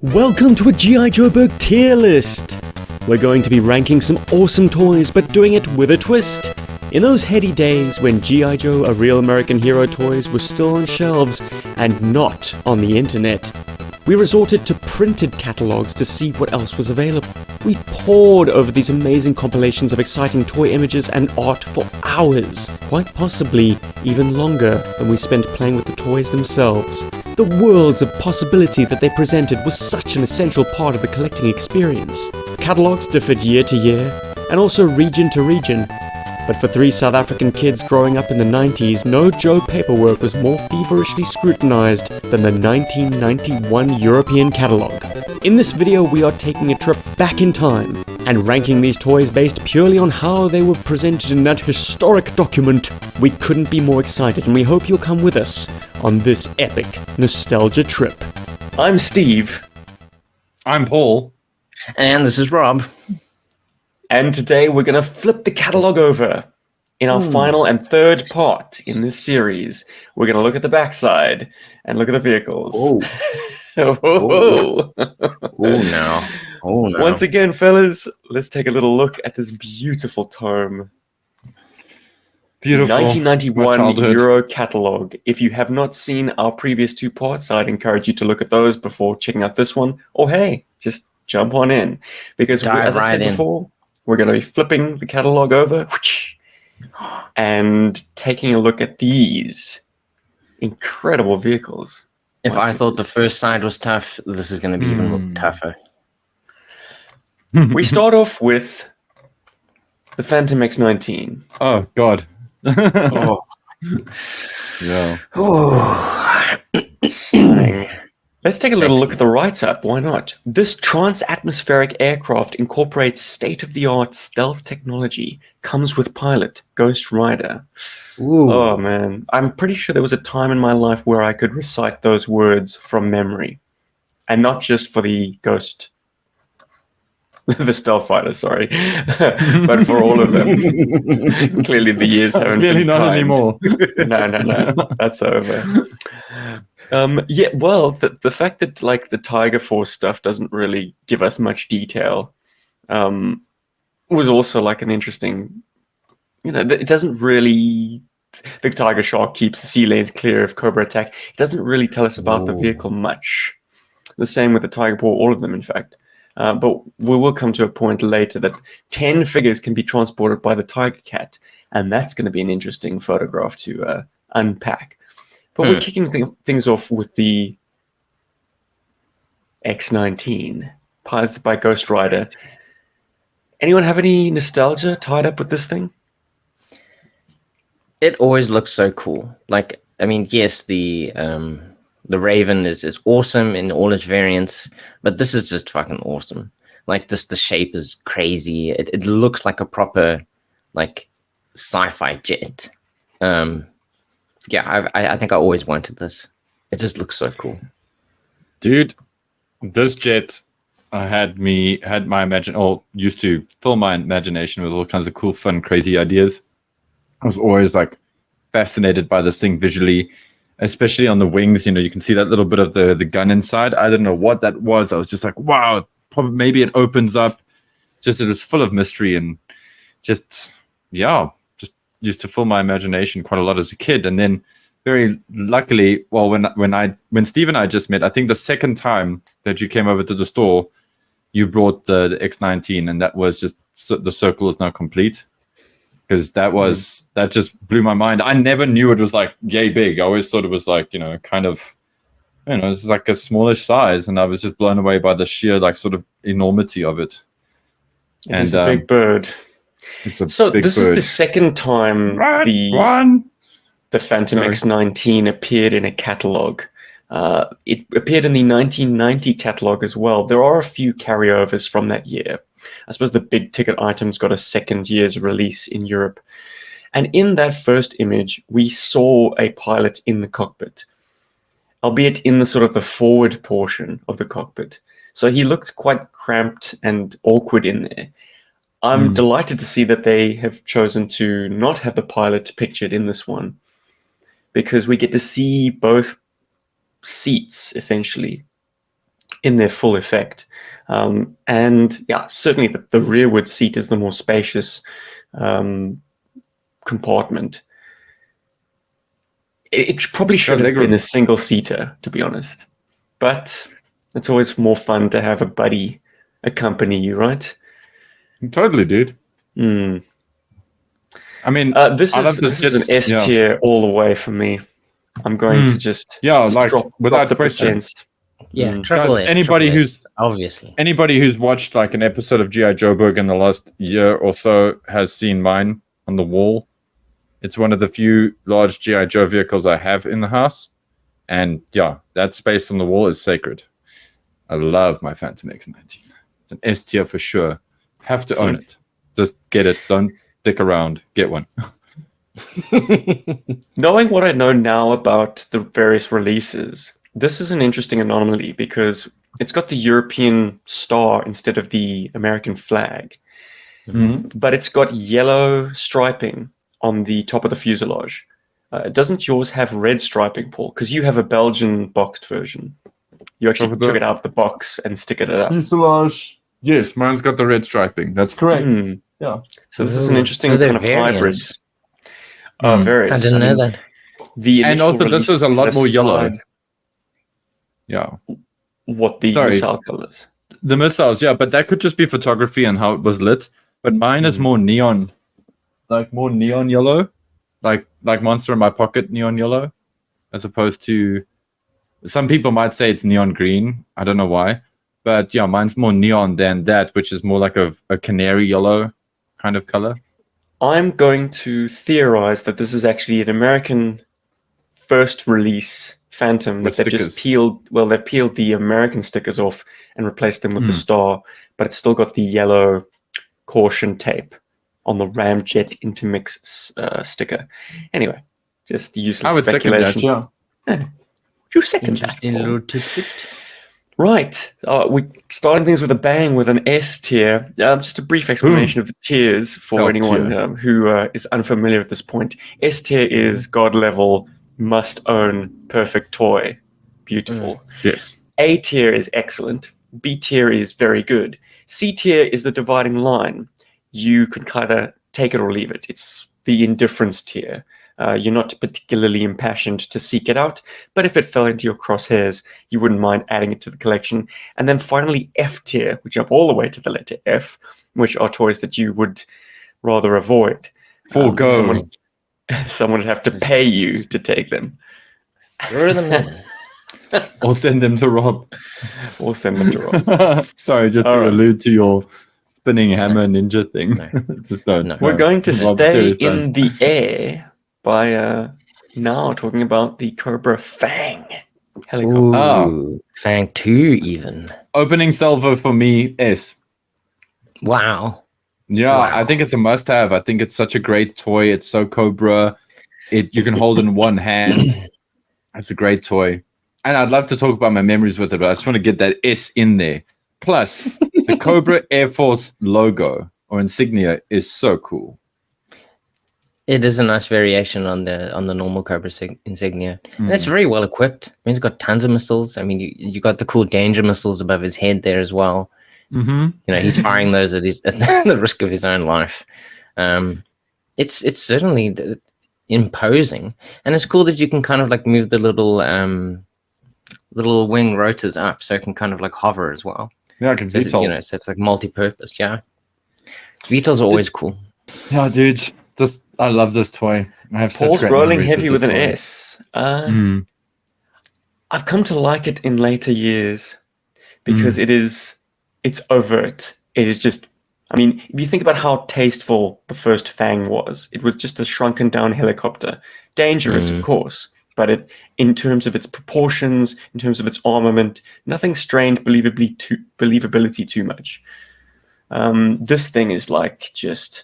Welcome to a GI Joburg tier list! We're going to be ranking some awesome toys, but doing it with a twist. In those heady days when GI Joe, a real American hero toys were still on shelves and not on the internet, we resorted to printed catalogs to see what else was available. We pored over these amazing compilations of exciting toy images and art for hours, quite possibly even longer than we spent playing with the toys themselves. The worlds of possibility that they presented was such an essential part of the collecting experience. Catalogs differed year to year, and also region to region. But for three South African kids growing up in the 90s, no Joe paperwork was more feverishly scrutinized than the 1991 European Catalogue. In this video, we are taking a trip back in time and ranking these toys based purely on how they were presented in that historic document. We couldn't be more excited, and we hope you'll come with us on this epic nostalgia trip. I'm Steve. I'm Paul. And this is Rob. And today we're going to flip the catalogue over. In our final and third part in this series, we're going to look at the backside and look at the vehicles. Oh. Oh, no. Oh, no. Once again, fellas, let's take a little look at this beautiful tome. Beautiful. 1991 Euro Catalogue. If you have not seen our previous two parts, I'd encourage you to look at those before checking out this one. Or hey, just jump on in. Because as I said before, we're going to be flipping the catalogue over and taking a look at these incredible vehicles. If I thought the first side was tough, this is going to be even tougher. We start off with the Phantom X19. Oh, God. Oh. Yeah. Oh. Stunning. Let's take a little look at the write-up. Why not? This trans-atmospheric aircraft incorporates state-of-the-art stealth technology, comes with pilot, Ghost Rider. Ooh. Oh, man. I'm pretty sure there was a time in my life where I could recite those words from memory. And not just for the Ghost... the stealth fighter, sorry. But for all of them. Clearly the years haven't Clearly been not kind. anymore. No. That's over. Yeah, well, the fact that like the Tiger Force stuff doesn't really give us much detail was also like an interesting, it doesn't really, the Tiger Shark keeps the sea lanes clear of Cobra attack. It doesn't really tell us about the vehicle much. The same with the Tiger Paw, all of them, in fact. But we will come to a point later that 10 figures can be transported by the Tiger Cat, and that's going to be an interesting photograph to unpack. But we're kicking things off with the X19, piloted by Ghost Rider. Anyone have any nostalgia tied up with this thing? It always looks so cool. Like, I mean, yes, the Raven is awesome in all its variants, but this is just fucking awesome. Like, the shape is crazy. It looks like a proper, like, sci-fi jet. Yeah, I think I always wanted this. It just looks so cool. Dude, this jet used to fill my imagination with all kinds of cool, fun, crazy ideas. I was always like fascinated by this thing visually, especially on the wings. You can see that little bit of the gun inside. I didn't know what that was. I was just like, wow, maybe it opens up. Just it was full of mystery and just used to fill my imagination quite a lot as a kid. And then very luckily, well, when Steve and I just met, I think the second time that you came over to the store, you brought the X19, and that was just, the circle is now complete. Because that just blew my mind. I never knew it was like yay big. I always thought it was like, kind of, it's like a smallish size. And I was just blown away by the sheer like sort of enormity of it. It's a big bird. It's a so big this bird. is the second time the Phantom X19 appeared in a catalogue. It appeared in the 1990 catalogue as well. There are a few carryovers from that year. I suppose the big ticket items got a second year's release in Europe. And in that first image, we saw a pilot in the cockpit, albeit in the sort of the forward portion of the cockpit. So he looked quite cramped and awkward in there. I'm delighted to see that they have chosen to not have the pilot pictured in this one, because we get to see both seats, essentially, in their full effect. And yeah, certainly the rearward seat is the more spacious compartment. It probably should have been a single seater, to be honest, but it's always more fun to have a buddy accompany you, right? Totally, dude. Mm. I mean, this is an S tier all the way for me. I'm going to just like drop without the question. pretense. Yeah, triple S. Anybody who's obviously watched like an episode of GI Joburg in the last year or so has seen mine on the wall. It's one of the few large GI Joe vehicles I have in the house, and yeah, that space on the wall is sacred. I love my Phantom X19. It's an S tier for sure. Have to own it. Just get it. Don't dick around. Get one. Knowing what I know now about the various releases, this is an interesting anomaly because it's got the European star instead of the American flag, but it's got yellow striping on the top of the fuselage. Doesn't yours have red striping, Paul? Because you have a Belgian boxed version. You actually took it out of the box and stick it up. Fuselage. Yes, mine's got the red striping. That's correct. Yeah. So this is an interesting kind of hybrid. Variants. I didn't know that. And also, this is a lot more yellow. Yeah. What the missile colors? The missiles, yeah, but that could just be photography and how it was lit. But mine is more neon. Like more neon yellow, like Monster in My Pocket neon yellow, as opposed to some people might say it's neon green. I don't know why, but yeah, mine's more neon than that, which is more like a canary yellow kind of color. I'm going to theorize that this is actually an American first release Phantom that they've just peeled. Well, they've peeled the American stickers off and replaced them with the star, but it's still got the yellow caution tape on the Ramjet Intermix sticker. Anyway, just useless speculation. Second that, yeah. You second that, little tidbit. Right. We started things with a bang with an S tier. Just a brief explanation of the tiers for anyone who is unfamiliar at this point. S tier is God level, must own, perfect toy. Beautiful. Yes. A tier is excellent. B tier is very good. C tier is the dividing line. You could kind of take it or leave it. It's the indifference tier. You're not particularly impassioned to seek it out, but if it fell into your crosshairs, you wouldn't mind adding it to the collection. And then finally, F tier, we jump all the way to the letter F, which are toys that you would rather avoid. Forgo. Someone would have to pay you to take them. Throw them in. Or send them to Rob. Sorry, just to allude to your spinning hammer ninja thing. Just don't. No. We're going to stay in the air by now talking about the Cobra Fang helicopter. Fang 2 even. Opening salvo for me, S. Wow. Yeah, I think it's a must-have. I think it's such a great toy. It's so Cobra. You can hold in one hand. It's a great toy. And I'd love to talk about my memories with it, but I just want to get that S in there. Plus, the Cobra Air Force logo or insignia is so cool. It is a nice variation on the normal Cobra insignia. And it's very well equipped. I mean, it's got tons of missiles. I mean, you got the cool danger missiles above his head there as well. You know, he's firing those at the risk of his own life. It's certainly imposing, and it's cool that you can kind of like move the little wing rotors up, so it can kind of like hover as well. Yeah, I can so VTOL. You know, so it's like multi-purpose. Yeah, VTOLs are always cool. Yeah, dude. I love this toy. I have Paul's such great rolling memories heavy with an toy. S. I've come to like it in later years because it's overt. It is just, I mean, if you think about how tasteful the first Fang was, it was just a shrunken down helicopter. Dangerous, of course, but in terms of its proportions, in terms of its armament, nothing strained believability too much. This thing is like just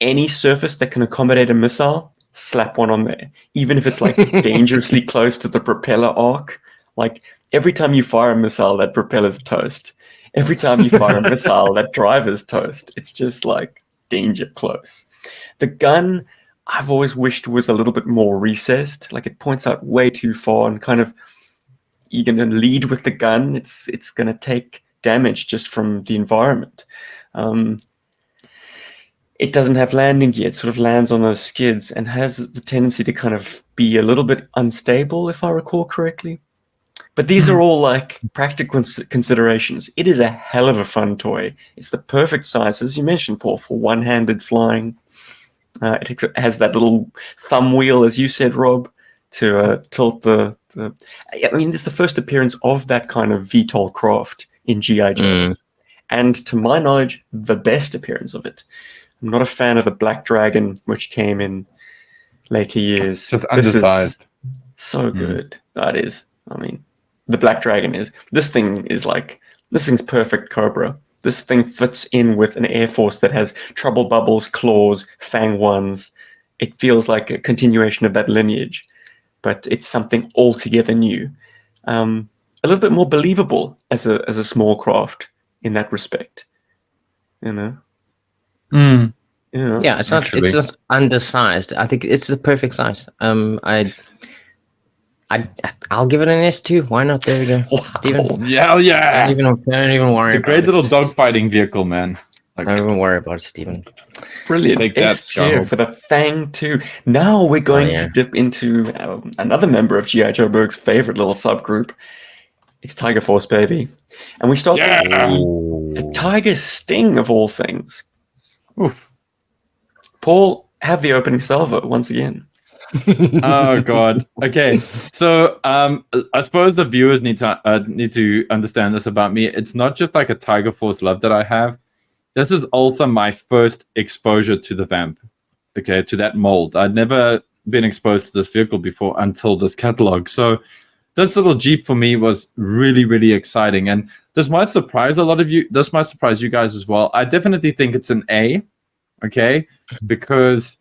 any surface that can accommodate a missile, slap one on there. Even if it's like dangerously close to the propeller arc, like every time you fire a missile, that propeller's toast. Every time you fire a missile, that driver's toast. It's just like danger close. The gun, I've always wished was a little bit more recessed. Like it points out way too far and kind of, you're going to lead with the gun, it's going to take damage just from the environment. It doesn't have landing gear. It sort of lands on those skids and has the tendency to kind of be a little bit unstable, if I recall correctly. But these are all like practical considerations. It is a hell of a fun toy. It's the perfect size, as you mentioned, Paul, for one-handed flying. It has that little thumb wheel, as you said, Rob, to tilt the. I mean, it's the first appearance of that kind of VTOL craft in GI Joe, and to my knowledge, the best appearance of it. I'm not a fan of the Black Dragon, which came in later years. It's just undersized. So good. That is. I mean, the Black Dragon is. This thing's perfect Cobra. This thing fits in with an Air Force that has Trouble Bubbles, Claws, Fang 1s. It feels like a continuation of that lineage, but it's something altogether new. A little bit more believable as a small craft in that respect. You know? Yeah, it's not undersized. I think it's the perfect size. I'll give it an S2. Why not? There we go, Stephen. Yeah. Don't even worry. It's a great little dogfighting vehicle, man. Like, don't even worry about it, Stephen. Brilliant. Take that, S2 for the Fang 2. Now we're going to dip into another member of GI Joburg's favorite little subgroup. It's Tiger Force, baby. And we start with the Tiger Sting of all things. Oof. Paul, have the opening salvo once again. Oh God. Okay. So I suppose the viewers need to understand this about me. It's not just like a Tiger Force love that I have. This is also my first exposure to the VAMP. Okay, to that mold. I'd never been exposed to this vehicle before until this catalog. So this little Jeep for me was really, really exciting. And this might surprise a lot of you. This might surprise you guys as well. I definitely think it's an A. Okay, because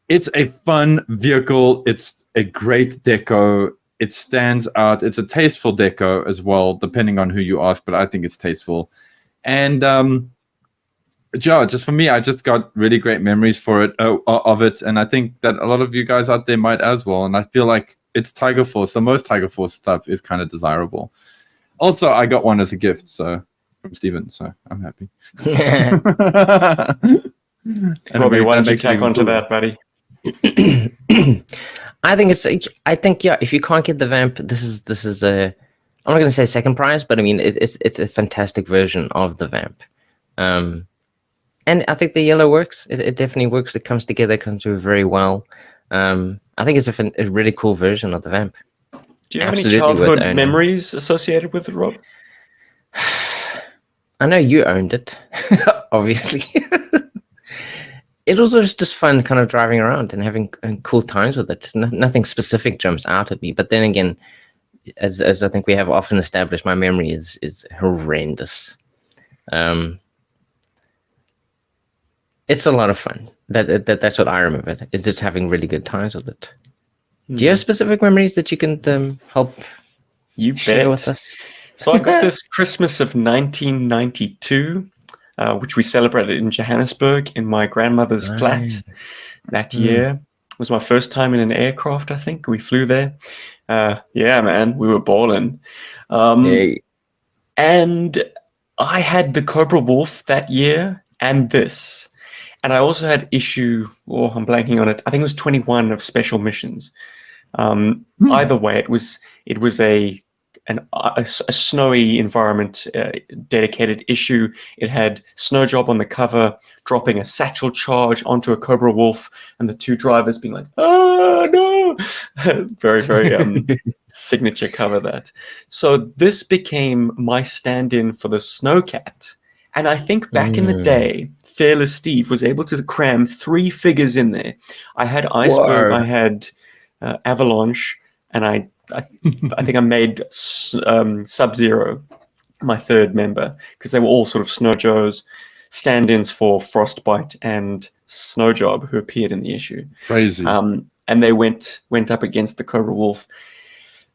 it's a fun vehicle. It's a great deco. It stands out. It's a tasteful deco as well, depending on who you ask, but I think it's tasteful. And just for me, I just got really great memories of it. And I think that a lot of you guys out there might as well. And I feel like it's Tiger Force. So most Tiger Force stuff is kind of desirable. Also, I got one as a gift, so from Steven, so I'm happy. Robbie, why don't you tack onto that, buddy? I think if you can't get the VAMP, this is a, I'm not going to say second prize, but I mean it's a fantastic version of the VAMP, and I think the yellow works. It definitely works. It comes together, comes through very well. I think it's a really cool version of the VAMP. Do you have any childhood memories associated with it, Rob? I know you owned it, obviously. It was just fun kind of driving around and having cool times with it. Nothing specific jumps out at me. But then again, as I think we have often established, my memory is horrendous. It's a lot of fun. That's what I remember. It's just having really good times with it. Do you have specific memories that you can help share with us? So I got this Christmas of 1992. Which we celebrated in Johannesburg in my grandmother's flat that year. It was my first time in an aircraft, I think. We flew there. Yeah, man, we were balling. And I had the Cobra Wolf that year and this. And I also had I'm blanking on it. I think it was 21 of Special Missions. Either way, it was a snowy environment dedicated issue. It had Snow Job on the cover, dropping a satchel charge onto a Cobra Wolf, and the two drivers being like, "Oh no!" Very, very signature cover that. So this became my stand-in for the Snowcat, and I think back in the day, Fearless Steve was able to cram 3 figures in there. I had Iceberg, I had Avalanche, and I think I made Sub-Zero my third member, because they were all sort of Snow Joes, stand-ins for Frostbite and Snow Job, who appeared in the issue. Crazy. And they went up against the Cobra Wolf.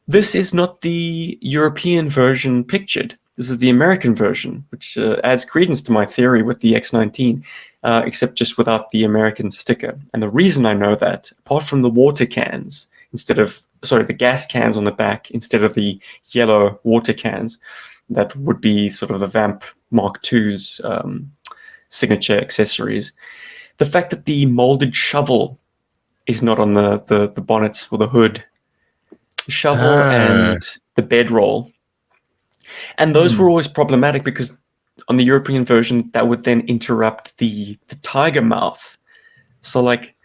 This is not the European version pictured. This is the American version, which adds credence to my theory with the X-19, except just without the American sticker. And the reason I know that, apart from the water cans, instead of the gas cans on the back instead of the yellow water cans that would be sort of the VAMP Mark II's signature accessories. The fact that the molded shovel is not on the bonnet or the hood. The shovel and the bedroll. And those were always problematic because on the European version, that would then interrupt the tiger mouth. So like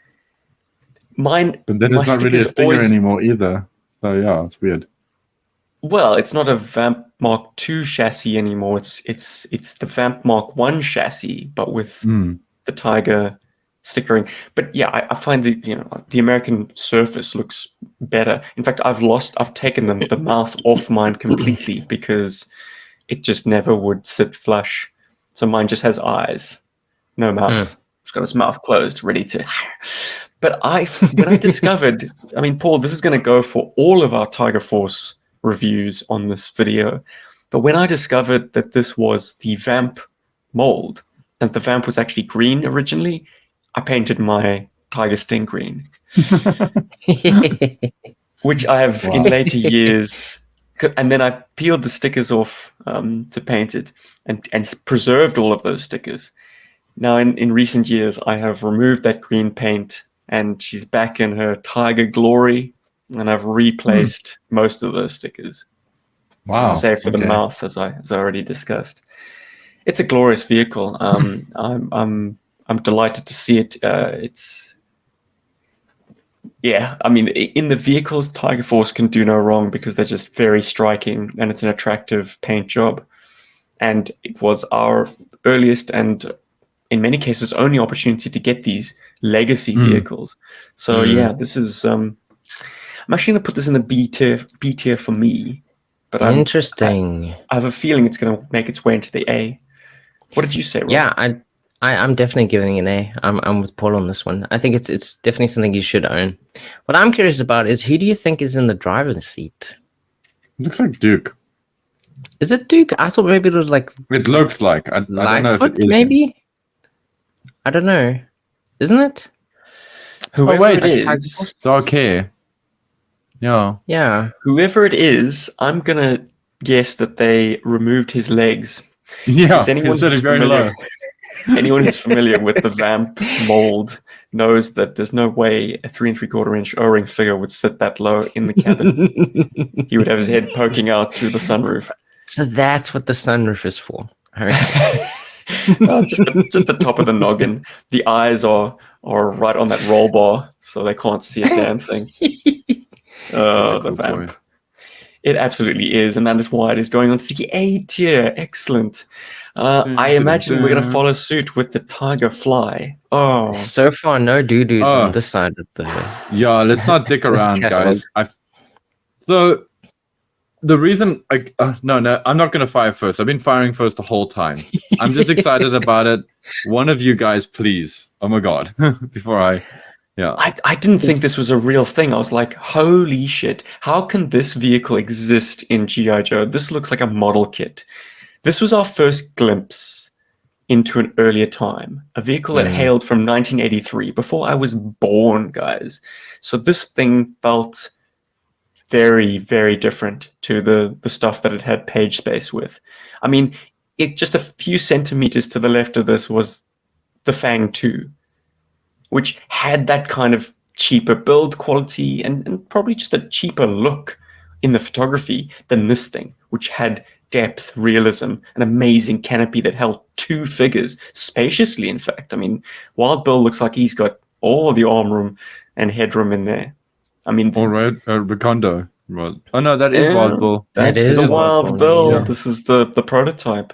mine, But then my it's not really a stickers stinger always, anymore either. So yeah, it's weird. well, it's not a VAMP Mark II chassis anymore. It's the VAMP Mark I chassis, but with the tiger stickering. But yeah, I find the American surface looks better. In fact, I've taken the mouth off mine completely because it just never would sit flush. So mine just has eyes, no mouth. It's got its mouth closed, ready to. But when I discovered, I mean, Paul, this is going to go for all of our Tiger Force reviews on this video. But when I discovered that this was the VAMP mold, and the VAMP was actually green originally, I painted my Tiger Sting green, which I have in later years. And then I peeled the stickers off to paint it and preserved all of those stickers. Now, in recent years, I have removed that green paint and she's back in her tiger glory. And I've replaced most of those stickers. Wow. Save for the mouth, as I already discussed. It's a glorious vehicle. I'm delighted to see it. I mean, in the vehicles, Tiger Force can do no wrong because they're just very striking and it's an attractive paint job. And it was our earliest and, in many cases, only opportunity to get these legacy vehicles. So yeah, this is. I'm actually going to put this in the B tier for me. But Interesting. I have a feeling it's going to make its way into the A. What did you say, Rob? Yeah, I'm definitely giving an A. I'm with Paul on this one. I think it's definitely something you should own. What I'm curious about is, who do you think is in the driver's seat? Looks like Duke. Is it Duke? I thought maybe it was like. It looks like. I don't know if it is. Maybe. I don't know. Isn't it? Whoever it is. Dark hair. Yeah. Yeah. Whoever it is, I'm going to guess that they removed his legs. Yeah, instead of going low. Anyone who's familiar with the VAMP mold knows that there's no way a 3 3/4 inch O-ring figure would sit that low in the cabin. He would have his head poking out through the sunroof. So that's what the sunroof is for. Just the top of the noggin. The eyes are right on that roll bar, so they can't see a damn thing. The VAMP. It absolutely is, and that is why it is going on to the A tier. Excellent. I imagine we're going to follow suit with the Tiger Fly. Oh, so far no doo-doos on this side of the. Yeah, let's not dick around, guys. So the reason no, I'm not going to fire first. I've been firing first the whole time. I'm just excited about it. One of you guys, please. Oh my god! Before I. Yeah. I didn't think this was a real thing. I was like, holy shit, how can this vehicle exist in GI Joe? This looks like a model kit. This was our first glimpse into an earlier time, a vehicle that hailed from 1983, before I was born, guys. So this thing felt very, very different to the stuff that it had page space with. I mean, it just a few centimeters to the left of this was the Fang 2. Which had that kind of cheaper build quality and probably just a cheaper look in the photography than this thing, which had depth, realism, an amazing canopy that held 2 figures, spaciously, in fact. I mean, Wild Bill looks like he's got all the arm room and headroom in there. I mean... All right, Recondo. Right. Oh, no, that is Wild Bill. That is the Wild Bill. Yeah. This is the prototype.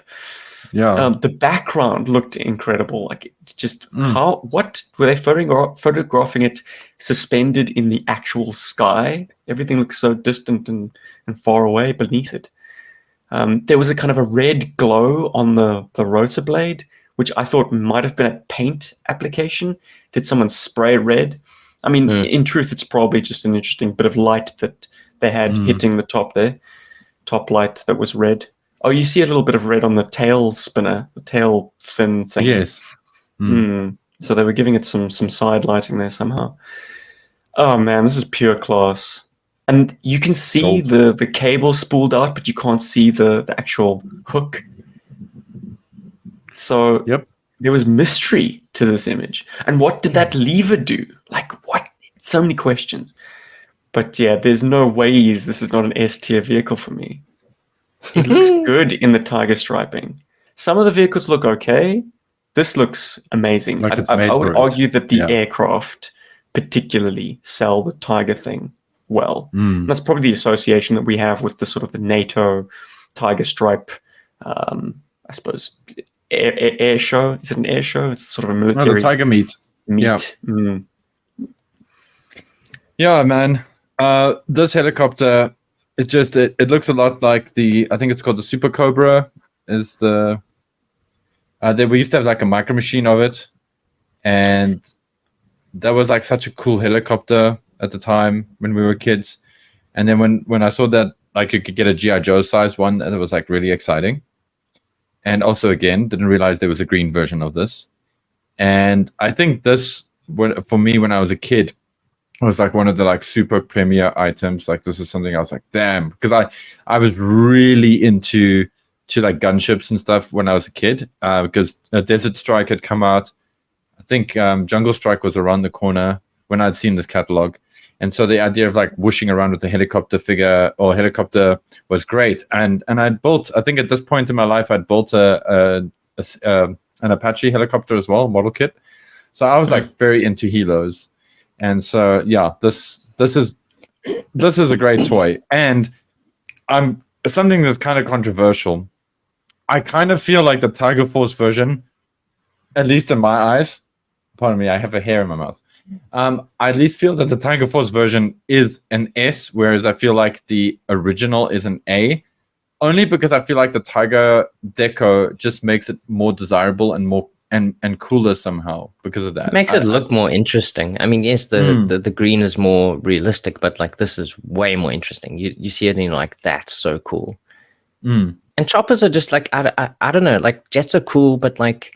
Yeah, the background looked incredible. Like, just what were they photographing it suspended in the actual sky? Everything looks so distant and far away beneath it. There was a kind of a red glow on the rotor blade, which I thought might have been a paint application. Did someone spray red? I mean, in truth, it's probably just an interesting bit of light that they had hitting the top there. Top light that was red. Oh, you see a little bit of red on the tail spinner, the tail fin thing. Yes. So they were giving it some side lighting there somehow. Oh man, this is pure class. And you can see the cable spooled out, but you can't see the actual hook. So Yep. there was mystery to this image. And what did that lever do? Like, what? So many questions. But yeah, there's no ways this is not an S tier vehicle for me. It looks good in the tiger striping. Some of the vehicles look okay. This looks amazing. Like it's I made would for it. argue that the Yeah. aircraft particularly sell the tiger thing well. Mm. That's probably the association that we have with the sort of the NATO tiger stripe, I suppose, air show. Is it an air show? It's sort of a Oh, military the tiger meat. Yeah. Mm. Yeah, man. This helicopter, it looks a lot like I think it's called the Super Cobra. Is the we used to have like a micro machine of it, and that was like such a cool helicopter at the time when we were kids. And then when I saw that like you could get a GI Joe size one, and it was like really exciting. And also again, didn't realize there was a green version of this. And I think this, for me when I was a kid, was like one of the like super premier items. Like this is something I was like, damn, because I was really into like gunships and stuff when I was a kid. Because Desert Strike had come out. I think Jungle Strike was around the corner when I'd seen this catalog. And so the idea of like whooshing around with a helicopter figure or helicopter was great. And I'd built, I think at this point in my life, I'd built an Apache helicopter as well, model kit. So I was like very into helos. And so yeah, this is a great toy. And something that's kind of controversial. I kind of feel like the Tiger Force version, at least in my eyes, pardon me, I have a hair in my mouth. I at least feel that the Tiger Force version is an S, whereas I feel like the original is an A. Only because I feel like the Tiger deco just makes it more desirable and more and cooler somehow because of that. Makes it look more interesting. I mean, yes, the green is more realistic, but like this is way more interesting. You see it and you're like, that's so cool. And choppers are just like I don't know, like jets are cool, but like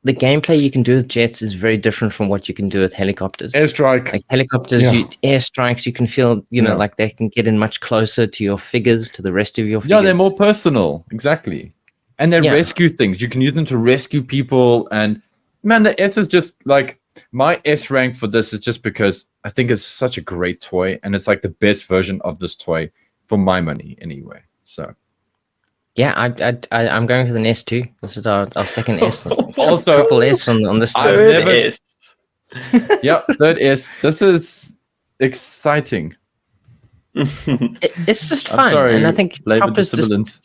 the gameplay you can do with jets is very different from what you can do with helicopters. Airstrike. Like helicopters, airstrikes, you can feel, like they can get in much closer to your figures, to the rest of your figures. Yeah, they're more personal. Exactly. And they rescue things. You can use them to rescue people. And man, the S is just like my S rank for this is just because I think it's such a great toy. And it's like the best version of this toy for my money anyway. So. Yeah, I'm going for the S too. This is our second S. Also, triple S on this. Third S. Yeah, third S. This is exciting. It's just fun, and I think choppers just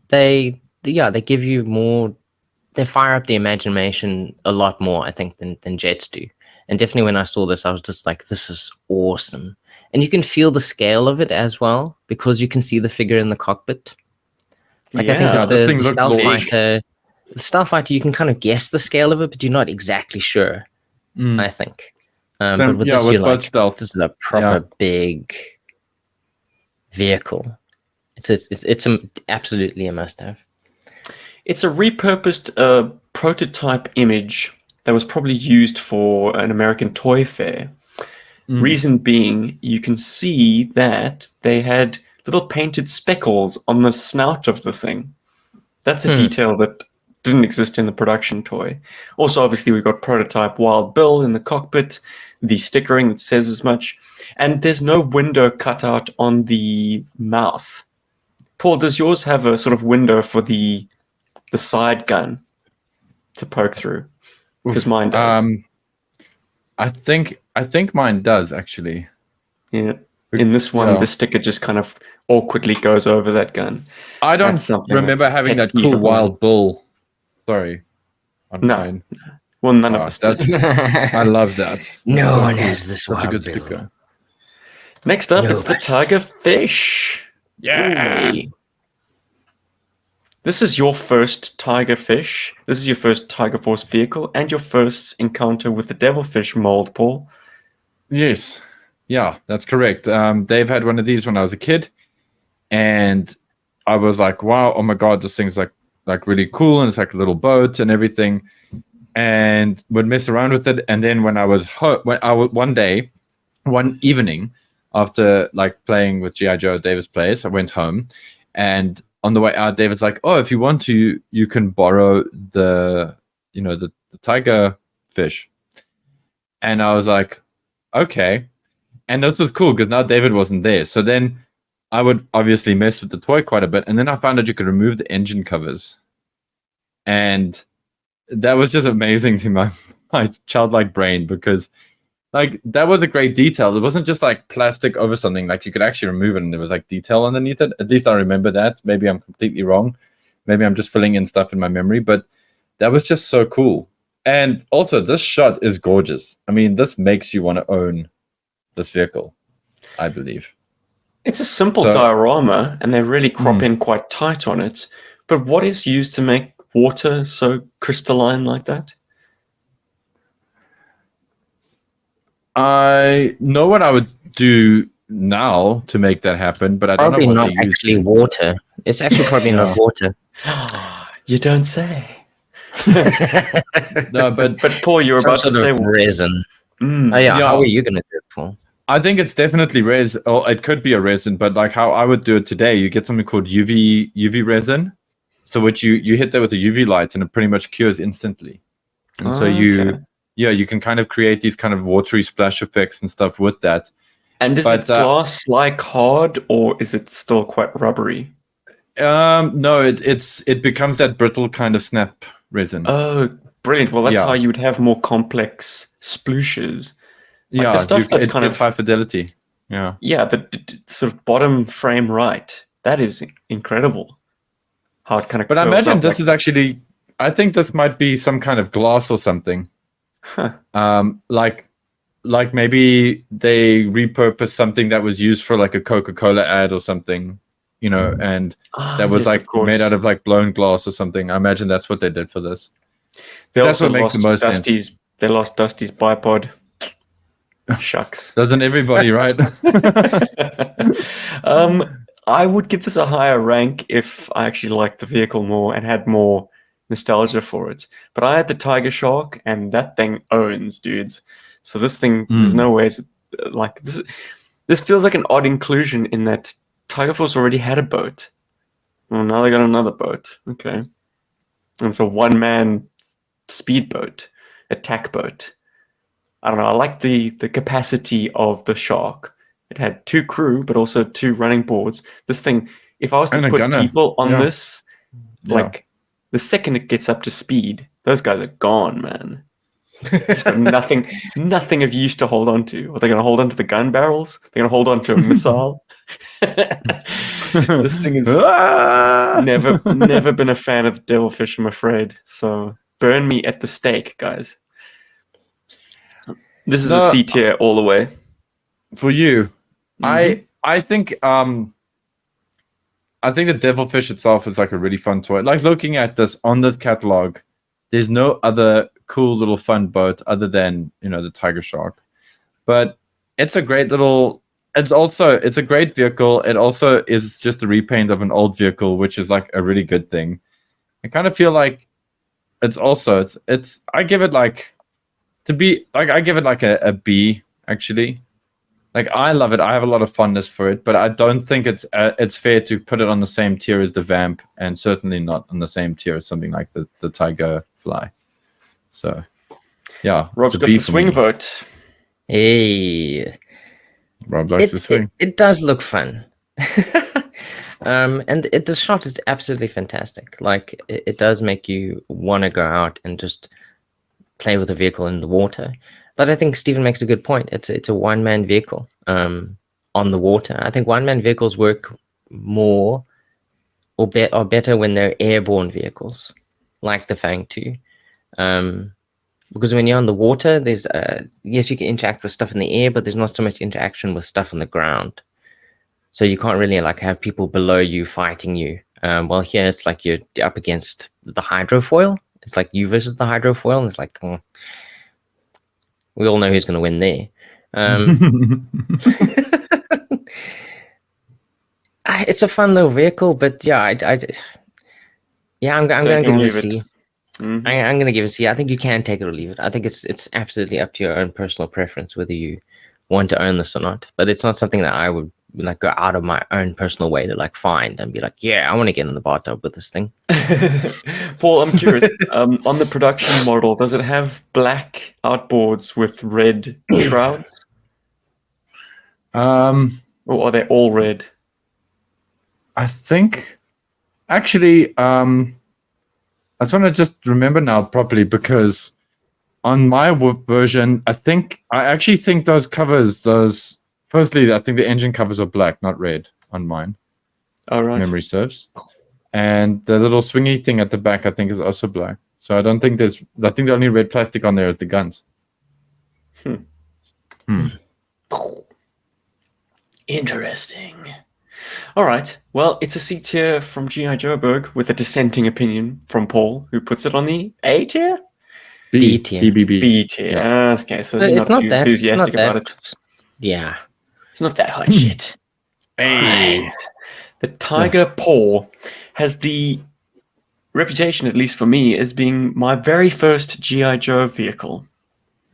they give you more. They fire up the imagination a lot more, I think, than jets do. And definitely when I saw this, I was just like, this is awesome. And you can feel the scale of it as well because you can see the figure in the cockpit. Like I think that the Starfighter, you can kind of guess the scale of it, but you're not exactly sure. I think. But with this, you're like, this is a proper big vehicle. It's absolutely a must-have. It's a repurposed prototype image that was probably used for an American toy fair. Reason being, you can see that they had little painted speckles on the snout of the thing. That's a detail that didn't exist in the production toy. Also, obviously, we've got prototype Wild Bill in the cockpit, the stickering that says as much, and there's no window cut out on the mouth. Paul, does yours have a sort of window for the side gun to poke through? Because mine does. I think mine does actually. Yeah. In this one, the sticker just kind of awkwardly goes over that gun. I don't remember having that cool Wild Bull. Sorry. No. Well, none of us does. I love that. No one has this Such a good Wild Bill. sticker. Next up, it's the Tiger Fish. Yeah. Ooh. This is your first Tiger Fish. This is your first Tiger Force vehicle and your first encounter with the Devilfish mold, Paul. Yes. Yeah, that's correct. Dave had one of these when I was a kid, and I was like, "Wow, oh my god, this thing's like really cool, and it's like a little boat and everything." And would mess around with it. And then when I was one evening, after like playing with GI Joe at David's place. I went home, and on the way out, David's like, "Oh, if you want to, you can borrow the tiger fish." And I was like, "Okay." And this was cool because now David wasn't there. So then I would obviously mess with the toy quite a bit, and then I found out you could remove the engine covers, and that was just amazing to my childlike brain, because like that was a great detail. It wasn't just like plastic over something, like you could actually remove it and there was like detail underneath it. At least I remember that. Maybe I'm completely wrong. Maybe I'm just filling in stuff in my memory, but that was just so cool. And also this shot is gorgeous. I mean, this makes you want to own this vehicle, I believe. It's a simple diorama, and they really crop in quite tight on it. But what is used to make water so crystalline like that? I know what I would do now to make that happen, but I don't Probably know what not they use. actually water. It's actually probably not water. You don't say. No, but Paul, you were Some about to sort say of resin. Mm. Oh yeah, Yeah. how are you gonna do it, Paul? I think it's definitely resin. Or it could be a resin, but like how I would do it today, you get something called UV resin, so which you hit that with a UV light and it pretty much cures instantly. And so you can kind of create these kind of watery splash effects and stuff with that. And is it glass like hard, or is it still quite rubbery? No, it becomes that brittle kind of snap resin. Oh, brilliant! Well, that's how you would have more complex splooshes. Like yeah, the stuff that's kind of high fidelity. Yeah, the sort of bottom frame right. That is incredible. How it kind of. But I imagine this is actually. I think this might be some kind of glass or something. Huh. Like maybe they repurposed something that was used for like a Coca-Cola ad or something, and that was like made out of like blown glass or something. I imagine that's what they did for this. That's what makes the most sense. They lost Dusty's bipod. Shucks. Doesn't everybody, right? I would give this a higher rank if I actually liked the vehicle more and had more nostalgia for it. But I had the Tiger Shark, and that thing owns, dudes. So this thing, there's no ways like this. This feels like an odd inclusion in that Tiger Force already had a boat. Well, now they got another boat. Okay, and it's a one-man speedboat, attack boat. I don't know. I like the capacity of the Shark. It had 2 crew, but also 2 running boards. This thing, if I was to put people on this, like the second it gets up to speed, those guys are gone, man. nothing of use to hold on to. Are they going to hold on to the gun barrels? They're going to hold on to a missile. This thing is never been a fan of the Devilfish, I'm afraid. So burn me at the stake, guys. This is a C tier all the way for you. I think the Devilfish itself is like a really fun toy. Like looking at this on the catalog, there's no other cool little fun boat other than the Tiger Shark. But it's a great little. It's a great vehicle. It also is just a repaint of an old vehicle, which is like a really good thing. I kind of feel like it's I give it like a B actually. Like I love it. I have a lot of fondness for it, but I don't think it's fair to put it on the same tier as the VAMP, and certainly not on the same tier as something like the Tiger Fly. So, yeah, Rob's got the swing vote. Hey, Rob likes the swing. It does look fun, and the shot is absolutely fantastic. Like it does make you want to go out and just play with the vehicle in the water. But I think Stephen makes a good point. It's a one-man vehicle on the water. I think one-man vehicles work more or better when they're airborne vehicles, like the Fang 2. Because when you're on the water, there's yes, you can interact with stuff in the air, but there's not so much interaction with stuff on the ground. So you can't really like have people below you fighting you. Well, here it's like you're up against the hydrofoil. It's like you versus the hydrofoil, and it's like we all know who's going to win there. It's a fun little vehicle, but yeah, I'm going to give it a C. I'm going to give it a C. I think you can take it or leave it. I think it's absolutely up to your own personal preference whether you want to own this or not. But it's not something that I would like go out of my own personal way to like find and be like, yeah, I want to get in the bathtub with this thing. Paul, I'm curious. On the production model, does it have black outboards with red shrouds, or are they all red? I think actually, I just want to just remember now properly because on my version, I actually think those covers, firstly, I think the engine covers are black, not red on mine. All right. Memory serves. And the little swingy thing at the back, I think, is also black. So I don't think I think the only red plastic on there is the guns. Interesting. All right. Well, it's a C tier from GI Joburg with a dissenting opinion from Paul, who puts it on the A tier? B tier. B tier. Yeah. Okay, so But you're it's not not too that enthusiastic about it. Yeah. It's not that hot shit. Right. The Tiger Paw has the reputation, at least for me, as being my very first GI Joe vehicle.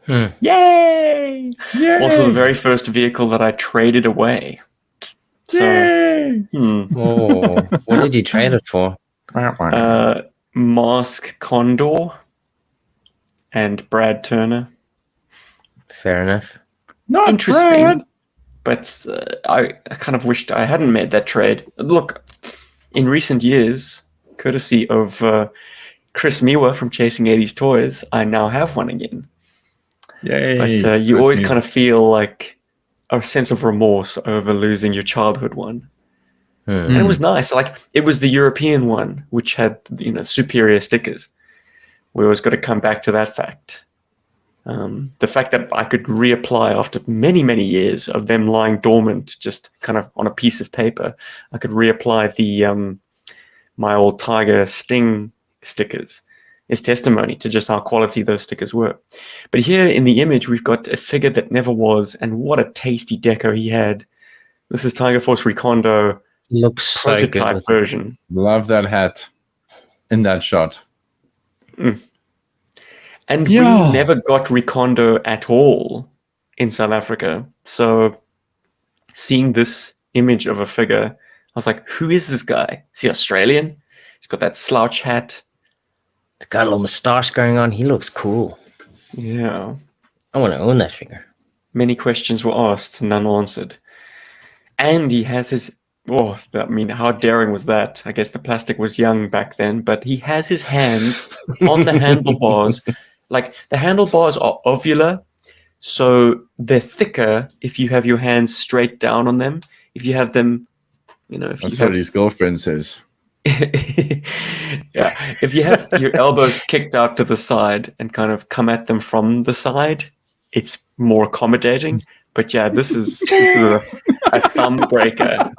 Yay! Also, the very first vehicle that I traded away. So, Oh, what did you trade it for? Mask Condor and Brad Turner. Fair enough. Not Interesting. Brad. But I kind of wished I hadn't made that trade. Look, in recent years, courtesy of Chris Miwa from Chasing 80s Toys, I now have one again. Yay. But you always kind of feel like a sense of remorse over losing your childhood one. And it was nice. Like, it was the European one, which had, superior stickers. We always got to come back to that fact. The fact that I could reapply after many, many years of them lying dormant, just kind of on a piece of paper, I could reapply the my old Tiger Sting stickers is testimony to just how quality those stickers were. But here in the image, we've got a figure that never was, and what a tasty deco he had. This is Tiger Force Recondo Looks so prototype good. version. Love that hat in that shot. And Yeah. we never got Recondo at all in South Africa. So seeing this image of a figure, I was like, who is this guy? Is he Australian? He's got that slouch hat. He's got a little moustache going on. He looks cool. Yeah. I want to own that figure. Many questions were asked, none answered. And he has his... Oh, I mean, how daring was that? I guess the plastic was young back then, but he has his hands on the handlebars. Like, the handlebars are ovular, so they're thicker if you have your hands straight down on them. If you have them, if That's you what his girlfriend says. yeah, if you have your elbows kicked out to the side and kind of come at them from the side, it's more accommodating. But yeah, this is a thumb breaker.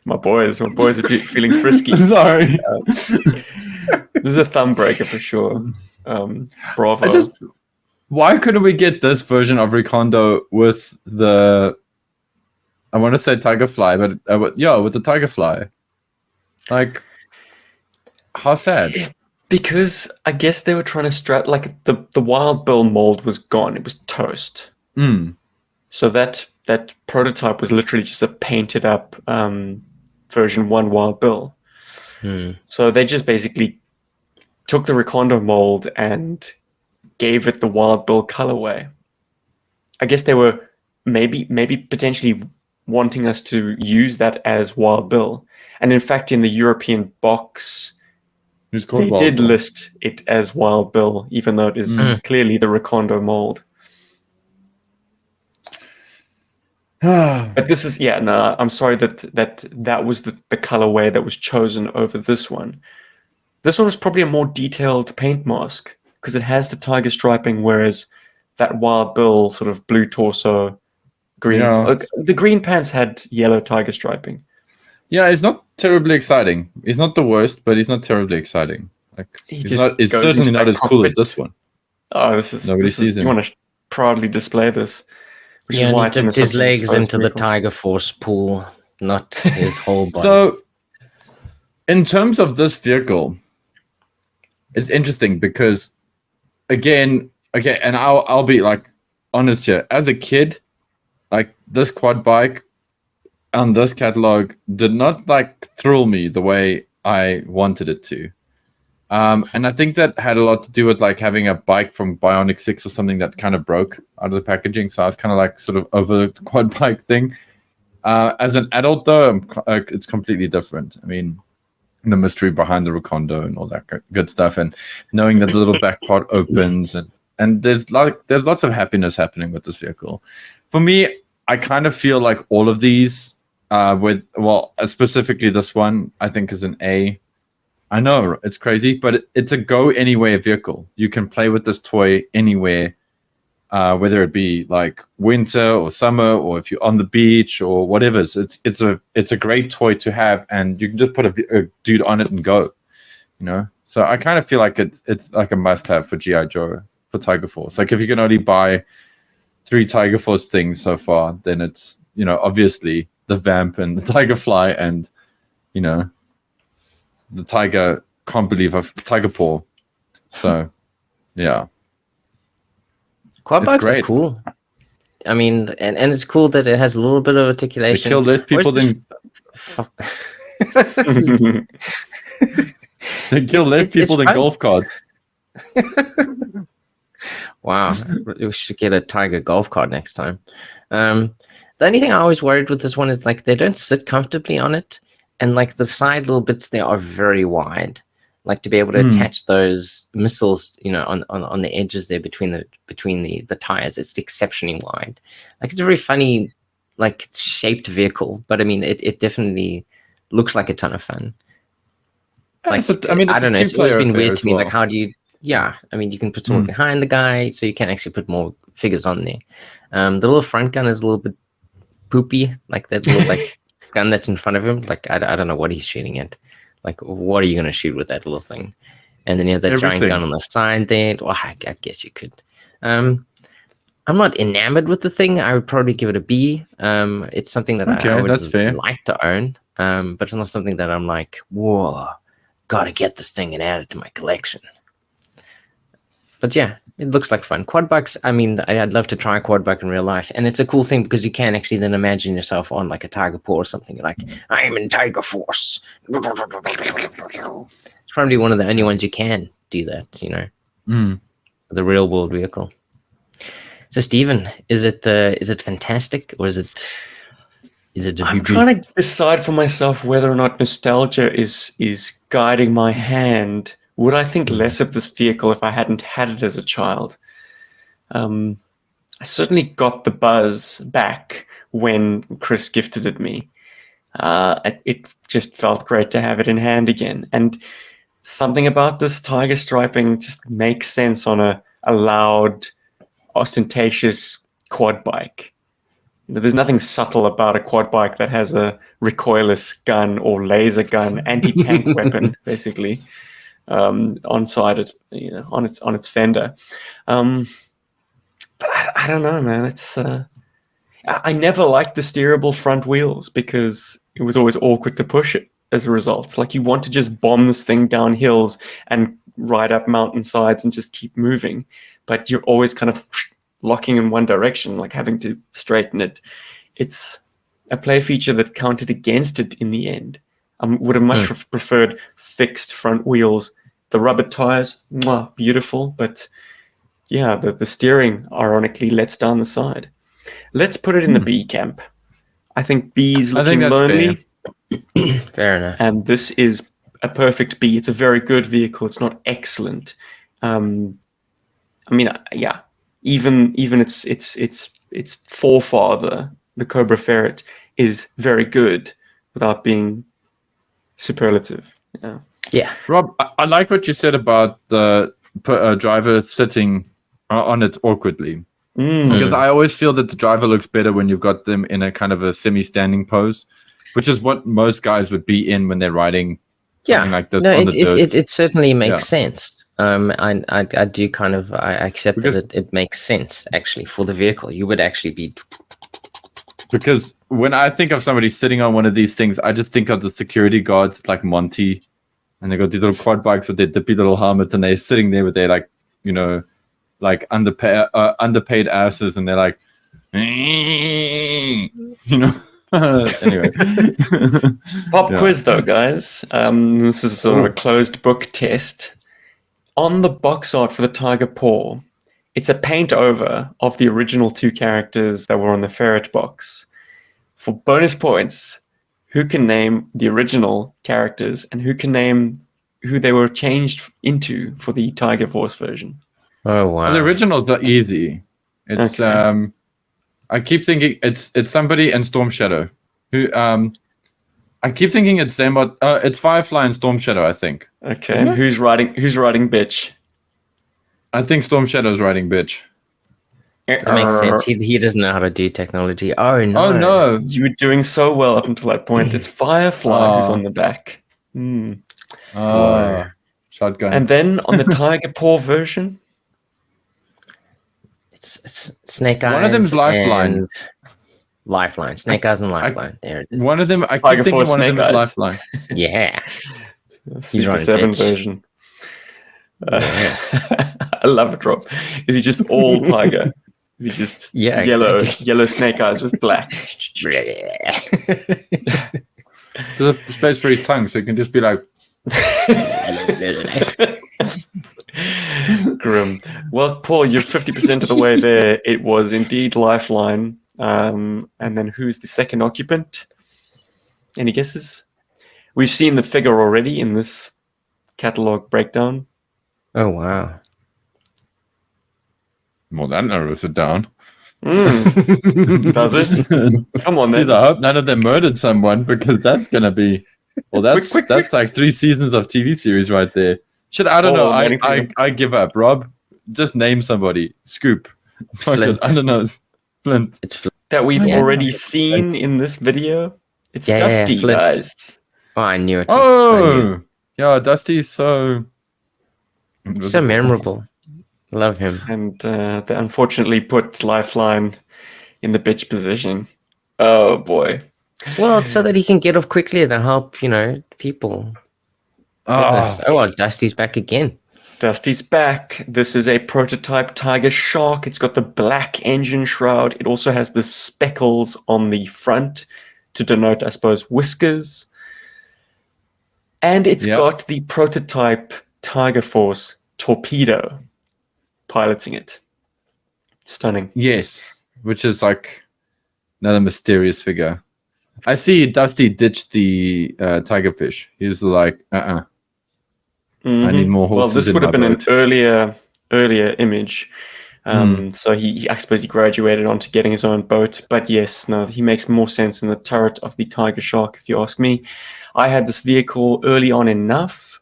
my boys are feeling frisky. Sorry. This is a thumb breaker for sure. Bravo. Why couldn't we get this version of Recondo with the... I want to say Tigerfly, but with the Tigerfly. Like, how sad. Because I guess they were trying to like the Wild Bill mold was gone. It was toast. So that prototype was literally just a painted up version 1 Wild Bill. So they just basically took the Recondo mold and gave it the Wild Bill colorway. I guess they were maybe potentially wanting us to use that as Wild Bill. And in fact, in the European box, they did list it as Wild Bill, even though it is clearly the Recondo mold. But this is, I'm sorry that was the colorway that was chosen over this one. This one was probably a more detailed paint mask because it has the tiger striping, whereas that Wild Bill sort of blue torso, green. The green pants had yellow tiger striping. Yeah, it's not terribly exciting. It's not the worst, but it's not terribly exciting. Like, it's certainly not as cool as this one. Oh, this is him. You want to proudly display this. Which is why he dipped his legs into the Tiger Force pool, not his whole body. So, in terms of this vehicle, it's interesting because, again, and I'll be like honest here. As a kid, like this quad bike on this catalog did not like thrill me the way I wanted it to. And I think that had a lot to do with like having a bike from Bionic 6 or something that kind of broke out of the packaging. So I was kind of like sort of over the quad bike thing. As an adult, though, it's completely different. I mean, the mystery behind the Recondo and all that good stuff, and knowing that the little back part opens, and there's lots of happiness happening with this vehicle. For me, I kind of feel like all of these, specifically this one, I think is an A. I know it's crazy, but it's a go anywhere vehicle. You can play with this toy anywhere, whether it be like winter or summer, or if you're on the beach or whatever. It's a great toy to have, and you can just put a dude on it and go. So I kind of feel like it's like a must-have for GI Joe, for Tiger Force. Like if you can only buy 3 Tiger Force things so far, then it's obviously the Vamp and the Tiger Fly and the Tiger, can't believe Tiger Paw. So, yeah. Quad bikes are cool. I mean, and it's cool that it has a little bit of articulation. They kill less people than... They kill less people than golf carts. Wow. We should get a Tiger golf cart next time. The only thing I always worried with this one is like they don't sit comfortably on it. And like the side little bits there are very wide, like to be able to attach those missiles, on the edges there between the tires. It's exceptionally wide. Like it's a very funny, like shaped vehicle, but I mean, it definitely looks like a ton of fun. Like I don't know, it's always been weird to me. Like how do you? Yeah, I mean, you can put someone behind the guy, so you can actually put more figures on there. The little front gun is a little bit poopy, like that little like. Gun that's in front of him, like I don't know what he's shooting at. Like, what are you going to shoot with that little thing? And then you have that giant gun on the side there. Well, I guess you could. I'm not enamored with the thing. I would probably give it a B. It's something that I would like to own, but it's not something that I'm like, whoa, gotta get this thing and add it to my collection. But yeah, it looks like fun. Quad bikes, I mean, I'd love to try a quad bike in real life. And it's a cool thing because you can actually then imagine yourself on like a Tiger Paw or something. Like, I'm in Tiger Force. It's probably one of the only ones you can do that, the real world vehicle. So, Stephen, is it fantastic or is it I'm trying to decide for myself whether or not nostalgia is guiding my hand. Would I think less of this vehicle if I hadn't had it as a child? I certainly got the buzz back when Chris gifted it me. It just felt great to have it in hand again. And something about this tiger striping just makes sense on a loud, ostentatious quad bike. There's nothing subtle about a quad bike that has a recoilless gun or laser gun, anti-tank weapon, basically. On its fender, but I don't know, man. It's I never liked the steerable front wheels because it was always awkward to push it. As a result, like you want to just bomb this thing down hills and ride up mountainsides and just keep moving, but you're always kind of locking in one direction, like having to straighten it. It's a play feature that counted against it in the end. Would have much preferred fixed front wheels. The rubber tires, beautiful, but yeah, the steering ironically lets down the side. Let's put it in the B camp. I think B's looking lonely. Fair enough. And this is a perfect B. It's a very good vehicle. It's not excellent. I mean, yeah, even its forefather, the Cobra Ferret, is very good without being superlative. Yeah. Rob, I like what you said about the driver sitting on it awkwardly. Because I always feel that the driver looks better when you've got them in a kind of a semi-standing pose, which is what most guys would be in when they're riding something like this on the dirt. It certainly makes sense. I do kind of I accept that it makes sense actually for the vehicle. You would actually be, because when I think of somebody sitting on one of these things, I just think of the security guards like Monty, and they got these little quad bikes with their dippy little helmet, and they're sitting there with their like underpaid asses, and they're like, you know. Anyway, Pop Yeah. quiz though, guys. This is sort of a closed book test. On the box art for the tiger paw, it's a paint over of the original 2 characters that were on the ferret box. For bonus points, who can name the original characters and who can name who they were changed into for the Tiger Force version? Oh wow. the original's not easy. It's Okay. I keep thinking it's somebody in Storm Shadow. Who I keep thinking it's Zambot. It's Firefly and Storm Shadow, I think. Okay. Isn't And it? who's riding bitch? I think Storm Shadow's writing bitch. That makes sense. He doesn't know how to do technology. Oh no. Oh no. You were doing so well up until that point. It's Firefly who's on the back. Hmm. Shotgun. And then on the Tiger Paw version, It's Snake Eyes. One of them is Lifeline. and Lifeline. Snake Eyes and Lifeline. There it is. One of them, I Tiger keep thinking Force one of them Snake is Eyes. Lifeline. Yeah. Super running 7 bitch. version. Yeah. I love it, Rob. Is he just all tiger? Is he just Yeah, yellow exactly. yellow snake eyes with black? There's a space for his tongue, so it can just be like, Grim. Well, Paul, you're 50% of the way there. It was indeed Lifeline. And then who's the second occupant? Any guesses? We've seen the figure already in this catalog breakdown. Oh wow. well, that narrows it down. Does it? Come on, then. I hope none of them murdered someone, because that's gonna be, well, that's Quick. that's like 3 seasons of TV series right there. Shit, I don't know. I'm waiting for you. I give up. Rob, just name somebody. Scoop. Fuck it. Flint. I don't know. Flint. It's Flint. That we've Yeah. already seen in this video. It's Yeah, Dusty, Flint. guys. Oh, I knew it. I knew Oh, yeah, Dusty's so it. So memorable. Love him. And they unfortunately put Lifeline in the bitch position. Oh, boy. Well, it's so that he can get off quickly to help, people. Goodness. Oh, well, Dusty's back again. Dusty's back. This is a prototype Tiger Shark. It's got the black engine shroud. It also has the speckles on the front to denote, I suppose, whiskers. And it's got the prototype Tiger Force torpedo piloting it. Stunning. Yes, which is like another mysterious figure. I see Dusty ditched the tigerfish. He's like, I need more Well, horses this in would have my been boat. an earlier image. So I suppose he graduated onto getting his own boat. But yes, no, he makes more sense in the turret of the Tiger Shark, if you ask me. I had this vehicle early on enough.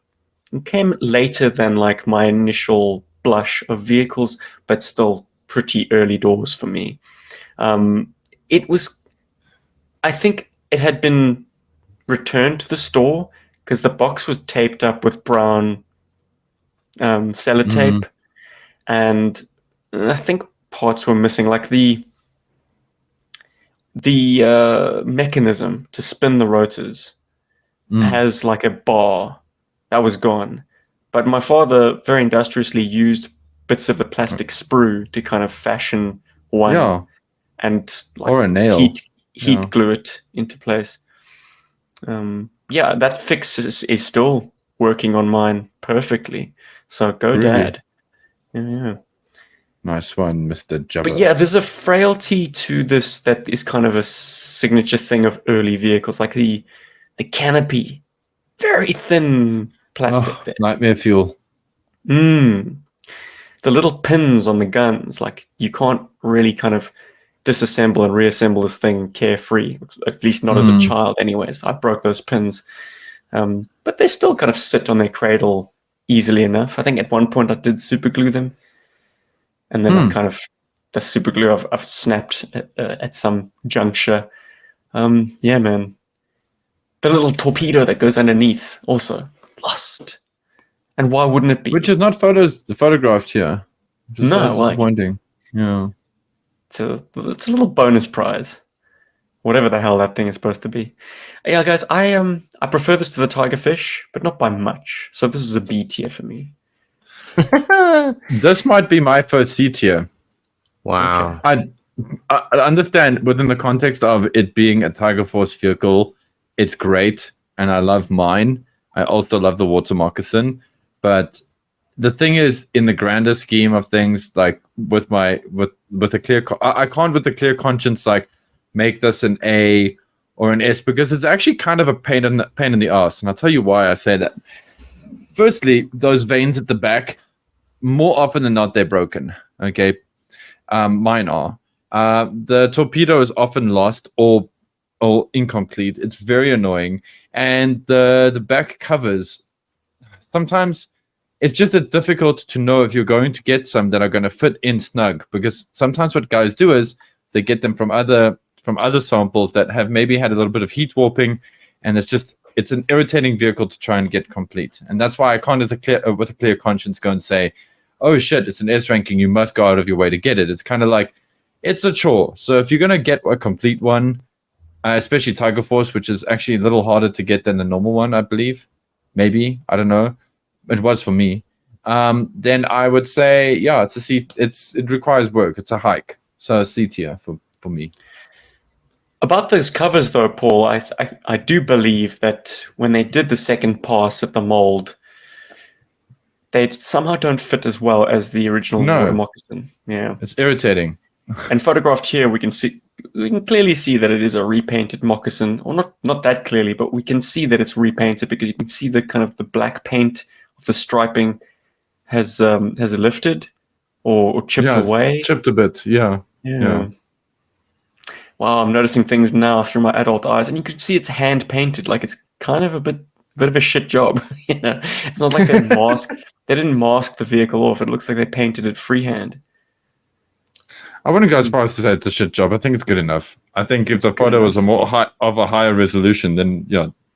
It came later than like my initial blush of vehicles, but still pretty early doors for me. It was, I think it had been returned to the store because the box was taped up with brown sellotape, and I think parts were missing, like the mechanism to spin the rotors has like a bar that was gone. But my father very industriously used bits of the plastic sprue to kind of fashion one and like or a nail. heat glue it into place. That fix is still working on mine perfectly. So go, Groovy. Dad. Yeah. Nice one, Mr. Jabba. But yeah, there's a frailty to this that is kind of a signature thing of early vehicles, like the canopy, very thin plastic there. Nightmare fuel. The little pins on the guns, like you can't really kind of disassemble and reassemble this thing carefree, at least not as a child anyways. I broke those pins. But they still kind of sit on their cradle easily enough. I think at one point I did super glue them. And then I kind of, the super glue I've snapped at some juncture. Yeah, man. The little torpedo that goes underneath also lost. And why wouldn't it be? Which is not photographed here. Which is No, so disappointing. Yeah. It's a little bonus prize. Whatever the hell that thing is supposed to be. Yeah, guys, I prefer this to the tigerfish, but not by much. So this is a B tier for me. This might be my first C tier. Wow. I understand within the context of it being a Tiger Force vehicle, it's great, and I love mine. I also love the water moccasin, but the thing is, in the grander scheme of things, like with a clear, I can't with a clear conscience like make this an A or an S, because it's actually kind of a pain in the ass, and I'll tell you why I say that. Firstly, those veins at the back, more often than not, they're broken. Okay, mine are. The torpedo is often lost or incomplete. It's very annoying, and the back covers sometimes it's difficult to know if you're going to get some that are going to fit in snug, because sometimes what guys do is they get them from other samples that have maybe had a little bit of heat warping, and it's an irritating vehicle to try and get complete. And that's why I can't with a clear conscience go and say, oh shit, it's an S ranking, you must go out of your way to get it. It's kind of like, it's a chore. So if you're going to get a complete one, especially Tiger Force, which is actually a little harder to get than the normal one, I believe. Maybe, I don't know. It was for me. Then I would say, yeah, it's a C. It requires work. It's a hike. So a C tier for me. About those covers, though, Paul, I do believe that when they did the second pass at the mold, they somehow don't fit as well as the original water moccasin. Yeah, it's irritating. And photographed here, we can clearly see that it is a repainted moccasin, or not that clearly, but we can see that it's repainted because you can see the kind of the black paint of the striping has lifted or chipped away. Chipped a bit, yeah. Wow, I'm noticing things now through my adult eyes, and you can see it's hand painted. Like it's kind of a bit of a shit job. You know, it's not like they didn't mask the vehicle off. It looks like they painted it freehand. I wouldn't go as far as to say it's a shit job. I think it's good enough. I think if the photo was of a higher resolution, then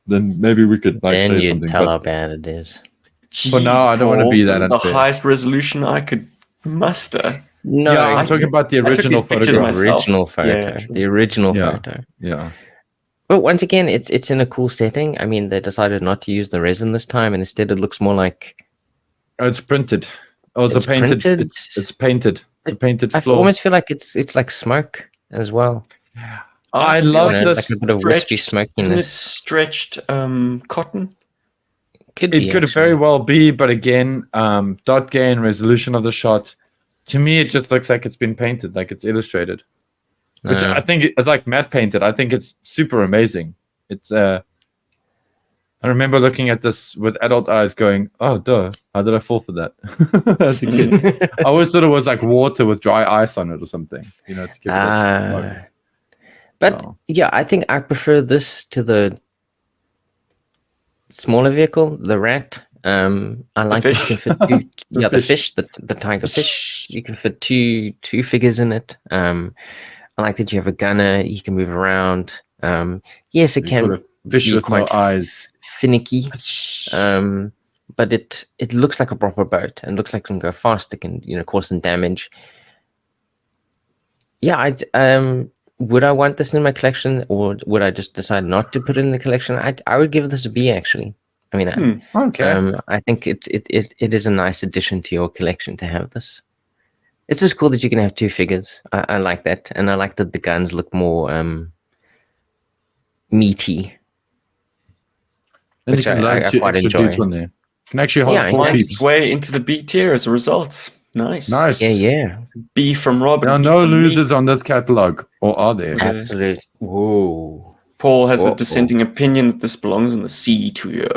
maybe we could say something. Then you'd tell how bad it is. Jeez, for now, I don't want to be that unfair. The highest resolution I could muster. No, yeah, I'm talking about the original photograph. The original photo. Yeah. But once again, it's in a cool setting. I mean, they decided not to use the resin this time, and instead it looks more like... Oh, it's printed. Oh, it's painted. It's painted. It's a painted floor. I almost feel like it's like smoke as well. I love this. Like a bit of wispy smokiness. It's stretched cotton. It could very well be, but again, dot gain, resolution of the shot. To me, it just looks like it's been painted, like it's illustrated. Which I think it's like matte painted. I think it's super amazing. It's I remember looking at this with adult eyes going, oh, duh, how did I fall for that? As a kid. I always thought it was like water with dry ice on it or something, to give it that But yeah, I think I prefer this to the smaller vehicle, the rat. I like that you can fit the fish, the tiger fish. You can fit two figures in it. I like that you have a gunner. You can move around. Yes, it can fish with no eyes. Finicky, but it looks like a proper boat and looks like it can go fast. It can cause some damage. Yeah, would I want this in my collection, or would I just decide not to put it in the collection? I would give this a B actually. I mean, okay. I think it is a nice addition to your collection to have this. It's just cool that you can have two figures. I like that, and I like that the guns look more meaty. Which I quite enjoy. Can actually hold it finds its way into the B tier as a result. Nice. Yeah. B from Rob. There are no losers on this catalog, or are there? Absolutely. Whoa. Paul has the dissenting opinion that this belongs in the C tier.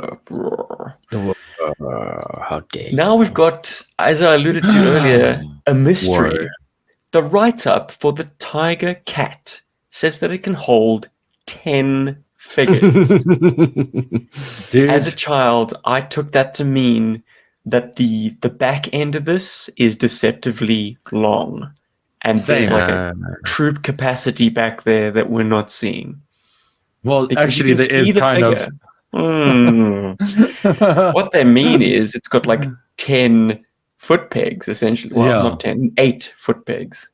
How dare you. Now we've got, as I alluded to earlier, a mystery. The write-up for the Tiger Cat says that it can hold 10 figures. Dude. As a child, I took that to mean that the back end of this is deceptively long, and there's like a troop capacity back there that we're not seeing. Well, because actually, there is kind of. What they mean is it's got like 10 foot pegs, essentially. Well, not 10, 8 foot pegs.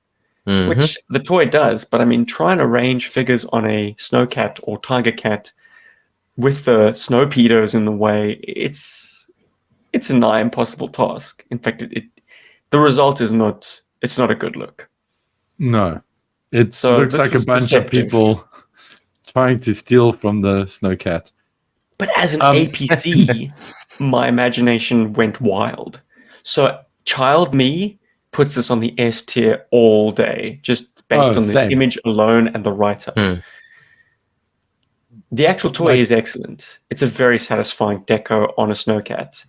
Which the toy does, but I mean, trying to arrange figures on a snow cat or tiger cat with the snow pedos in the way, it's it's a nigh impossible task. In fact, the result is not. It's not a good look. No, it So looks this like a was bunch deceptive. of people trying to steal from the snowcat. But as an Um, APC, my imagination went wild. So child me puts this on the S tier all day, just based on the same. image alone and the write-up. Hmm. The actual toy Like- is excellent. It's a very satisfying deco on a snowcat.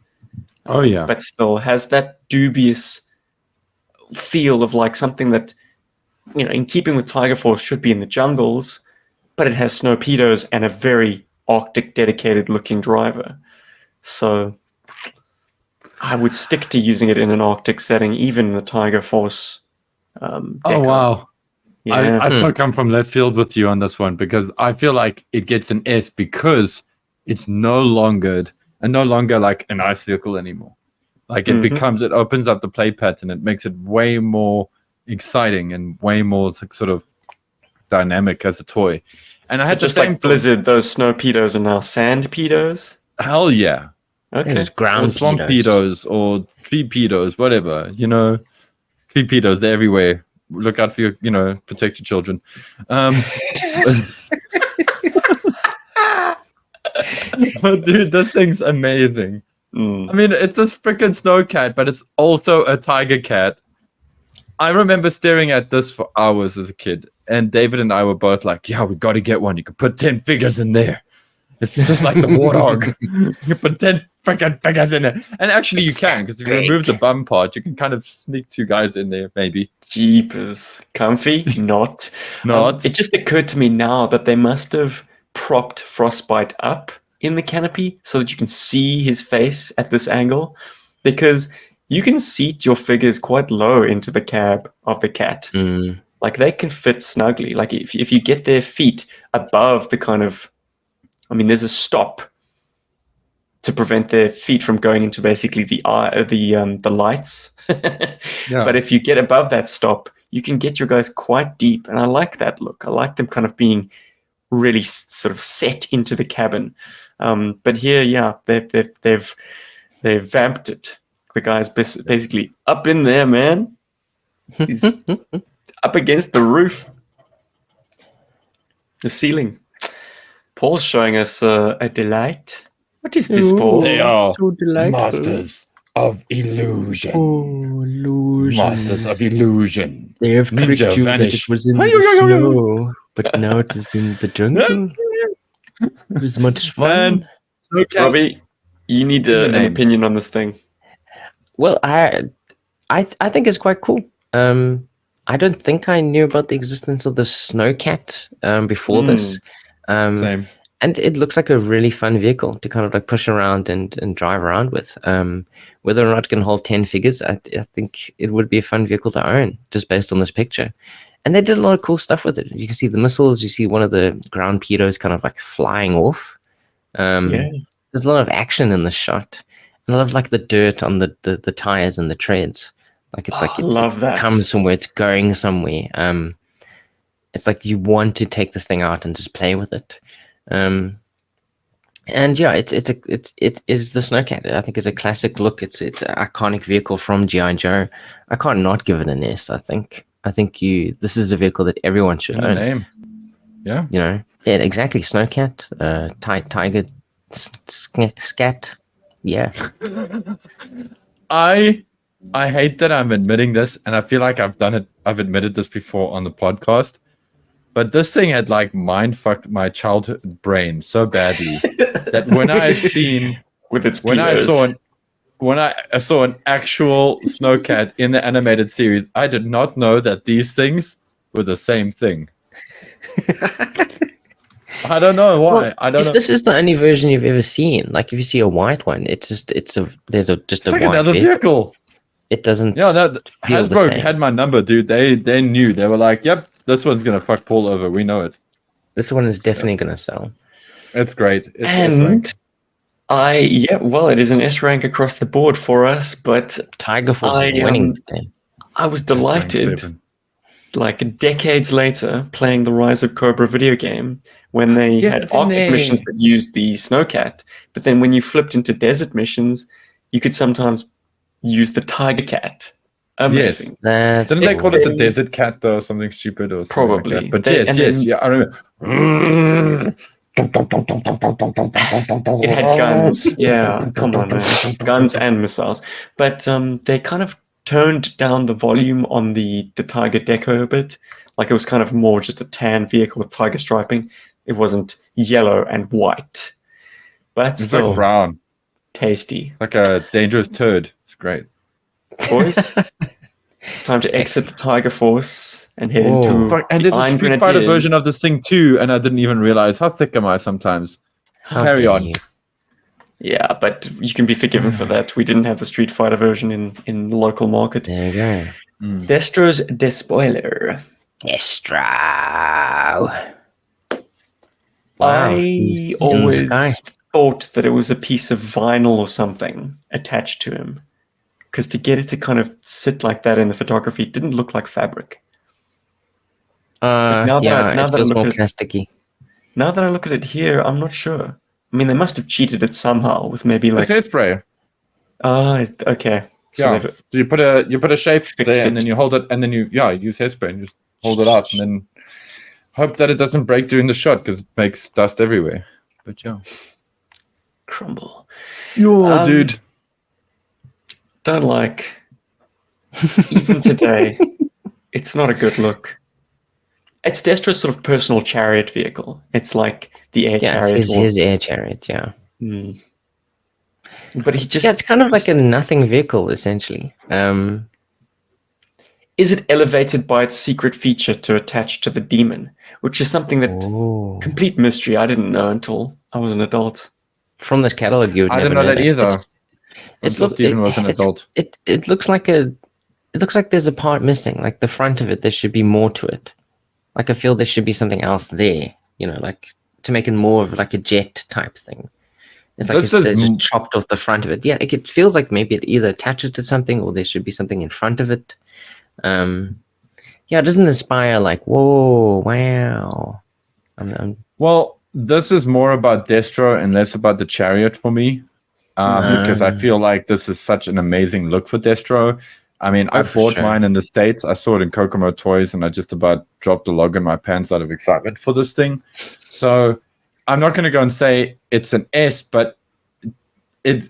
Oh yeah, But still has that dubious feel of like something that, in keeping with Tiger Force, should be in the jungles, but it has snowpedos and a very Arctic dedicated looking driver. So I would stick to using it in an Arctic setting, even in the Tiger Force deco. Oh wow. Yeah. I so come from left field with you on this one because I feel like it gets an S because it's no longer like an ice vehicle anymore. Like it opens up the play pattern. It makes it way more exciting and way more sort of dynamic as a toy. And I So had just the same like Blizzard, those snowpedos are now sandpedos. hell yeah. Okay. There's Or ground swamp pedos. pedos or tree pedos, whatever. Tree pedos, they're everywhere. Look out for your, protect your children. But dude, this thing's amazing. I mean, it's a freaking snow cat, but it's also a tiger cat. I remember staring at this for hours as a kid, and David and I were both like, "Yeah, we got to get one. You can put 10 figures in there. It's just like the warthog. You can put 10 freaking figures in it." And actually, you can, because if you remove the bum part, you can kind of sneak 2 guys in there, maybe. Jeepers. Comfy? Not. Not. It just occurred to me now that they must have propped Frostbite up in the canopy so that you can see his face at this angle, because you can seat your figures quite low into the cab of the cat. Like they can fit snugly. Like if you get their feet above the kind of, there's a stop to prevent their feet from going into basically the lights. Yeah. But if you get above that stop, you can get your guys quite deep, and I like that look. I like them kind of being really sort of set into the cabin. But here, yeah, they've vamped it. The guy's basically up in there, man. He's up against the roof, the ceiling. Paul's showing us a delight. What is this, Paul? They are so delightful. masters of illusion. Oh, illusion. Masters of illusion. They have Ninja tricked you that vanish. it was in the snow, but now it is in the jungle. It was much fun. Man, Robbie, you need an name. opinion on this thing. Well, I think it's quite cool. I don't think I knew about the existence of the snowcat before this. Same. And it looks like a really fun vehicle to kind of like push around and drive around with. Whether or not it can hold 10 figures, I think it would be a fun vehicle to own just based on this picture. And they did a lot of cool stuff with it. You can see the missiles. You see one of the ground pedos kind of like flying off. There's a lot of action in the shot. And I love like the dirt on the tires and the treads. Like it's come somewhere. It's going somewhere. It's like you want to take this thing out and just play with it. And yeah, it is the snowcat. I think it's a classic look. It's an iconic vehicle from GI Joe. I can't not give it an S. I think this is a vehicle that everyone should own. Name. Yeah. Yeah, exactly. Snowcat, tiger, scat. Yeah. I hate that I'm admitting this, and I feel like I've admitted this before on the podcast. But this thing had like mind fucked my childhood brain so badly that when I had seen with its when I saw an actual snowcat in the animated series, I did not know that these things were the same thing. I don't know why. Well, I don't know. This is the only version you've ever seen. Like if you see a white one, there's a It's like white another vehicle. It doesn't. Yeah, feel the Hasbro same. had my number, dude. They knew. They were like, "Yep, this one's gonna fuck Paul over. We know it." This one is definitely going to sell. It's great. It's And it is an S rank across the board for us. But Tiger Force is winning today. I was delighted, 7. like decades later, playing the Rise of Cobra video game when they had Arctic missions that used the snowcat. But then when you flipped into desert missions, you could sometimes use the tiger cat. Amazing. That's Didn't they cool. call it the desert cat or something stupid or something Probably. like that? But They- yes, and yes, then- yeah, I remember. It had guns. Yeah, come on, man. Guns and missiles. But they kind of toned down the volume on the Tiger Deco a bit. Like it was kind of more just a tan vehicle with tiger striping. It wasn't yellow and white. But It's still like brown, tasty. like a dangerous turd. It's great. Boys, it's time to exit the Tiger Force and head Oh. into Fuck, and the there's a Iron Street Fighter Grenadiers. version of this thing too, and I didn't even realize how thick am I sometimes. How Carry dare on. you. Yeah, but you can be forgiven for that. We didn't have the Street Fighter version in the local market. There you go. Destro's Despoiler. Destro. I he's in the always sky. thought that it was a piece of vinyl or something attached to him. Because to get it to kind of sit like that in the photography didn't look like fabric. now that I- Yeah, now it that I feels look more at it- plasticky. Now that I look at it here, I'm not sure. I mean, they must have cheated it somehow with maybe like... It's hairspray. okay. So Yeah. they've- So you put a shape Fixed there, it. and then you hold it, and then you use hairspray and just hold it out, and then hope that it doesn't break during the shot because it makes dust everywhere. But yeah, crumble. yo, dude. Don't like. Even today, it's not a good look. It's Destro's sort of personal chariot vehicle. It's like the air Yeah, chariot. it's his air chariot, yeah. But he just... Yeah, it's kind of like a nothing vehicle, essentially. Is it elevated by its secret feature to attach to the demon? Which is something that... Ooh. Complete mystery I didn't know until I was an adult. From this catalog, you would I never didn't know that either. It's Stephen was an adult. It looks like there's a part missing. Like the front of it, there should be more to it. Like I feel there should be something else there. You know, like to make it more of like a jet type thing. It's like they just chopped off the front of it. Yeah, it feels like maybe it either attaches to something or there should be something in front of it. Yeah, it doesn't inspire like, whoa, wow. Well, this is more about Destro and less about the Chariot for me, because I feel like this is such an amazing look for Destro. I mean, I bought mine in the States. I saw it in Kokomo Toys, and I just about dropped the log in my pants out of excitement for this thing. So I'm not going to go and say it's an S, but it's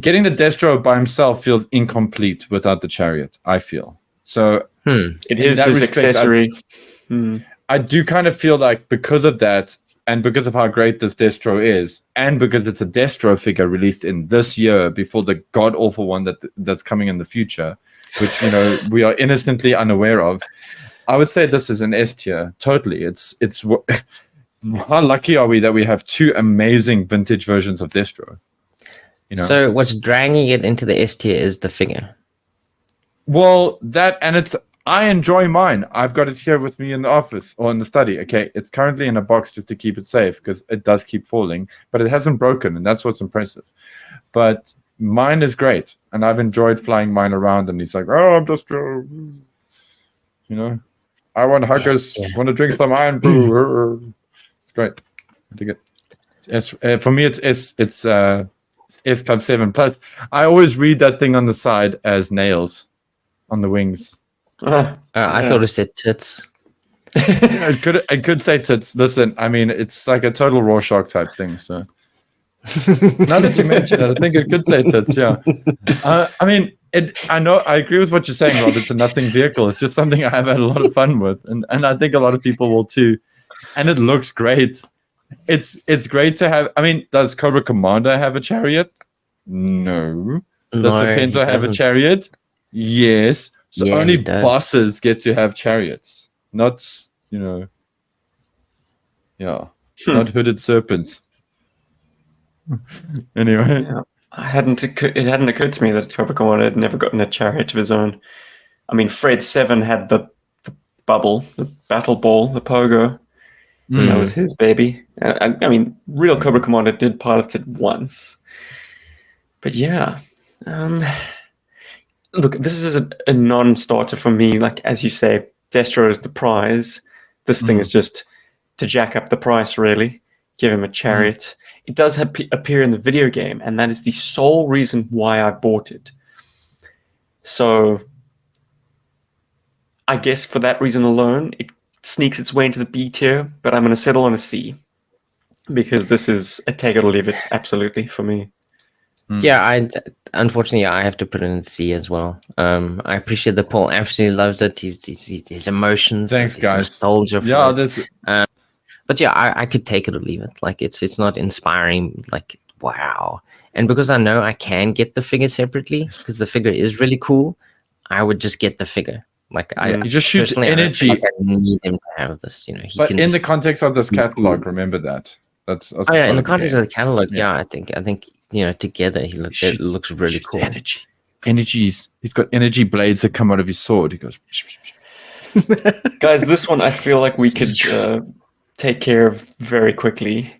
getting the Destro by himself feels incomplete without the Chariot, I feel. So it is his accessory. I do kind of feel like because of that, and because of how great this Destro is, and because it's a Destro figure released in this year before the god-awful one that's coming in the future, which, you know, we are innocently unaware of, I would say this is an S tier. Totally. It's how lucky are we that we have two amazing vintage versions of Destro? You know? So what's dragging it into the S tier is the figure. Well, I enjoy mine. I've got it here with me in the office or in the study. Okay, it's currently in a box just to keep it safe because it does keep falling, but it hasn't broken, and that's what's impressive. But mine is great, and I've enjoyed flying mine around, and he's like, oh, I'm just, you know, I want huggers, want to drink some iron brew. It's great. I dig it. For me, it's S Club 7 Plus. I always read that thing on the side as nails on the wings. I thought it said tits. It could say tits. Listen, I mean, it's like a total Rorschach type thing. So now that you mention it, I think it could say tits. Yeah. I mean, I know I agree with what you're saying, Rob. It's a nothing vehicle. It's just something I have had a lot of fun with, and I think a lot of people will too. And it looks great. It's great to have. I mean, does Cobra Commander have a chariot? No. Does Serpentor have a chariot? Yes. So Yeah, only he does. bosses get to have chariots, not, you know, not hooded serpents. Anyway, Yeah. It hadn't occurred to me that Cobra Commander had never gotten a chariot of his own. I mean, Fred 7 had the bubble, the battle ball, the pogo. That was his baby. I mean, real Cobra Commander did pilot it once. But yeah. Look, this is a non-starter for me. Like, as you say, Destro is the prize. This thing is just to jack up the price, really. Give him a chariot. it does appear in the video game, and that is the sole reason why I bought it. So I guess for that reason alone, it sneaks its way into the B tier, but I'm going to settle on a C because this is a take it or leave it, absolutely, for me. Yeah, unfortunately I have to put it in C as well. I appreciate that Paul absolutely loves it. His emotions, Thanks, his guys. nostalgia for Yeah, it. this. But yeah, I could take it or leave it. Like it's not inspiring. Like wow. And because I know I can get the figure separately, because the figure is really cool, I would just get the figure. Like He just shoots personally, energy. I don't feel like I need him to have this. You know, he But can. in the just context of this be catalog, cool. remember that. That's Oh yeah, in the context of the catalog, Yeah. I think you know together it looks really cool. Energy. He's got energy blades that come out of his sword. He goes. Guys, this one I feel like we could take care of very quickly.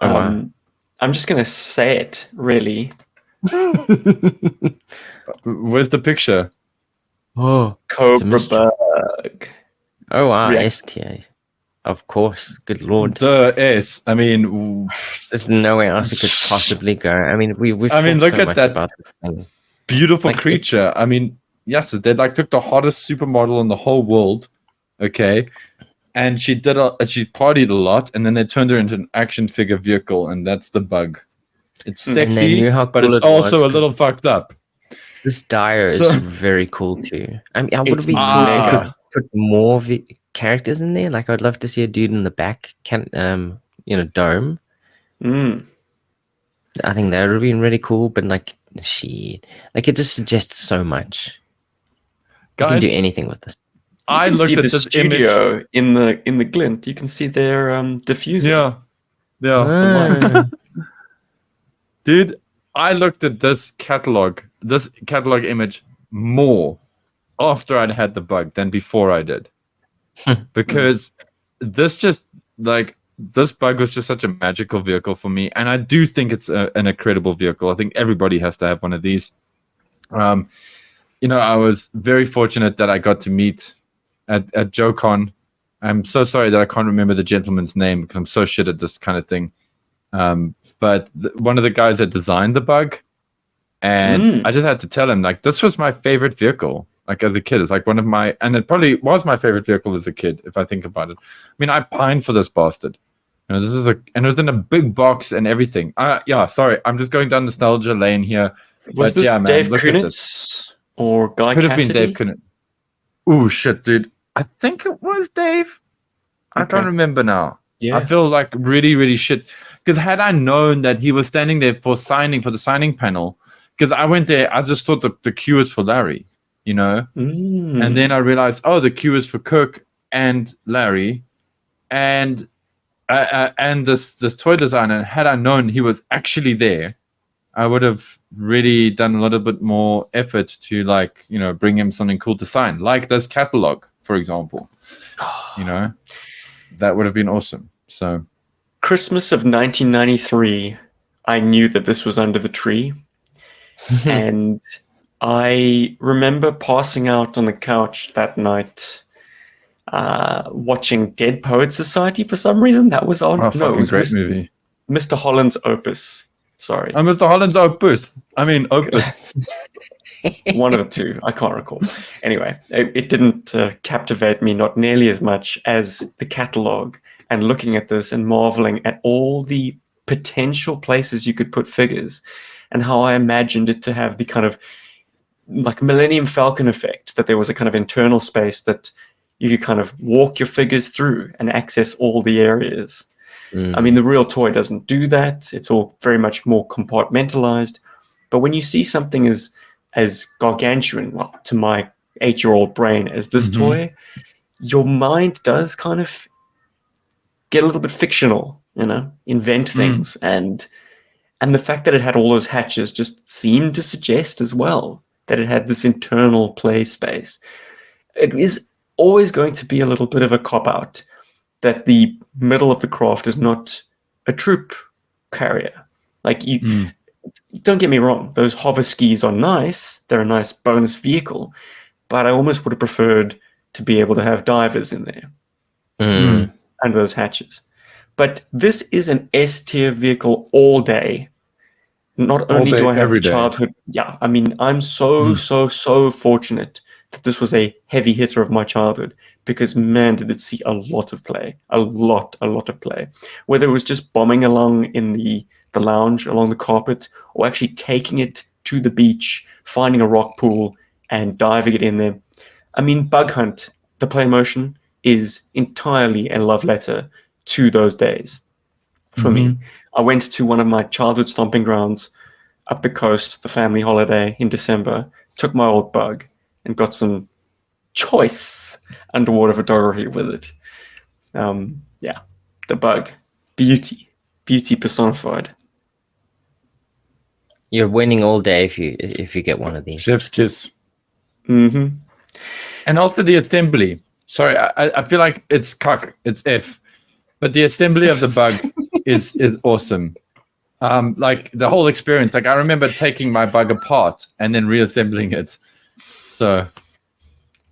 Oh, wow. I'm just going to say it, really. Where's the picture? Oh, Cobra Bug. Oh wow, React. S tier. Of course. Good lord. The S. I mean, There's nowhere else it could possibly go. I mean, we've I mean, talked look so at much that about this thing. beautiful Like, creature. I mean, yes, they like took the hottest supermodel in the whole world, okay, and she partied a lot, and then they turned her into an action figure vehicle, and that's the Bug. It's And they sexy, knew how but cool it's it also was, a little fucked up. This dire So- is very cool too. I mean, would It's it be cool if you could mega. put more characters in there? Like, I'd love to see a dude in the back, dome. Mm. I think that would have been really cool. But like, it just suggests so much. You can do Guys, anything with this. I You can looked see at the this studio image. in the glint. You can see their diffuser. Yeah. Ah. Dude, I looked at this catalog image more after I'd had the Bug than before I did. Because this Bug was just such a magical vehicle for me. And I do think it's an incredible vehicle. I think everybody has to have one of these. I was very fortunate that I got to meet at JoeCon. I'm so sorry that I can't remember the gentleman's name because I'm so shit at this kind of thing. But one of the guys that designed the Bug, and I just had to tell him, like, this was my favorite vehicle, like, as a kid. It's like and it probably was my favorite vehicle as a kid, if I think about it. I mean, I pined for this bastard. And it was in a big box and everything. Sorry, I'm just going down nostalgia lane here. Was But this yeah, man, Dave look at this. Kunitz or Guy Could have been Cassidy? Dave Kunitz. Ooh, shit, dude. I think it was Dave. I Okay. can't remember now. Yeah. I feel like really, really shit. Because had I known that he was standing there for the signing panel, because I went there, I just thought the queue was for Larry, And then I realized, the queue is for Kirk and Larry, and this toy designer. And had I known he was actually there, I would have really done a little bit more effort to bring him something cool to sign, like this catalog, for example. That would have been awesome. So Christmas of 1993, I knew that this was under the tree. And I remember passing out on the couch that night, watching Dead Poets Society for some reason. That was on. it was great movie. Mr. Holland's Opus. Sorry. Mr. Holland's Opus. Opus. One of the two. I can't recall. Anyway, it didn't captivate me, not nearly as much as the catalog, and looking at this and marveling at all the potential places you could put figures and how I imagined it to have the kind of like Millennium Falcon effect, that there was a kind of internal space that you could kind of walk your figures through and access all the areas. I mean, the real toy doesn't do that. It's all very much more compartmentalized. But when you see something as gargantuan, well, to my 8-year-old brain, as this toy, your mind does kind of get a little bit fictional, invent things. And the fact that it had all those hatches just seemed to suggest as well that it had this internal play space. It is always going to be a little bit of a cop-out that the middle of the craft is not a troop carrier. Like, don't get me wrong, those hover skis are nice. They're a nice bonus vehicle. But I almost would have preferred to be able to have divers in there under those hatches. But this is an S tier vehicle all day. Not only day, do I have every the day. childhood, yeah, I mean, I'm so fortunate that this was a heavy hitter of my childhood, because man, did it see a lot of play, a lot of play. Whether it was just bombing along in the lounge, along the carpet, or actually taking it to the beach, finding a rock pool and diving it in there. I mean, Bug Hunt, the play motion, is entirely a love letter to those days for me. I went to one of my childhood stomping grounds up the coast, the family holiday in December, took my old Bug and got some choice underwater photography with it. Yeah, the Bug. Beauty personified. You're winning all day if you get one of these. Chef's kiss. Mm-hmm. And also the assembly. Sorry, I feel like it's cuck, it's F. But the assembly of the Bug is awesome. Like the whole experience. Like I remember taking my Bug apart and then reassembling it. So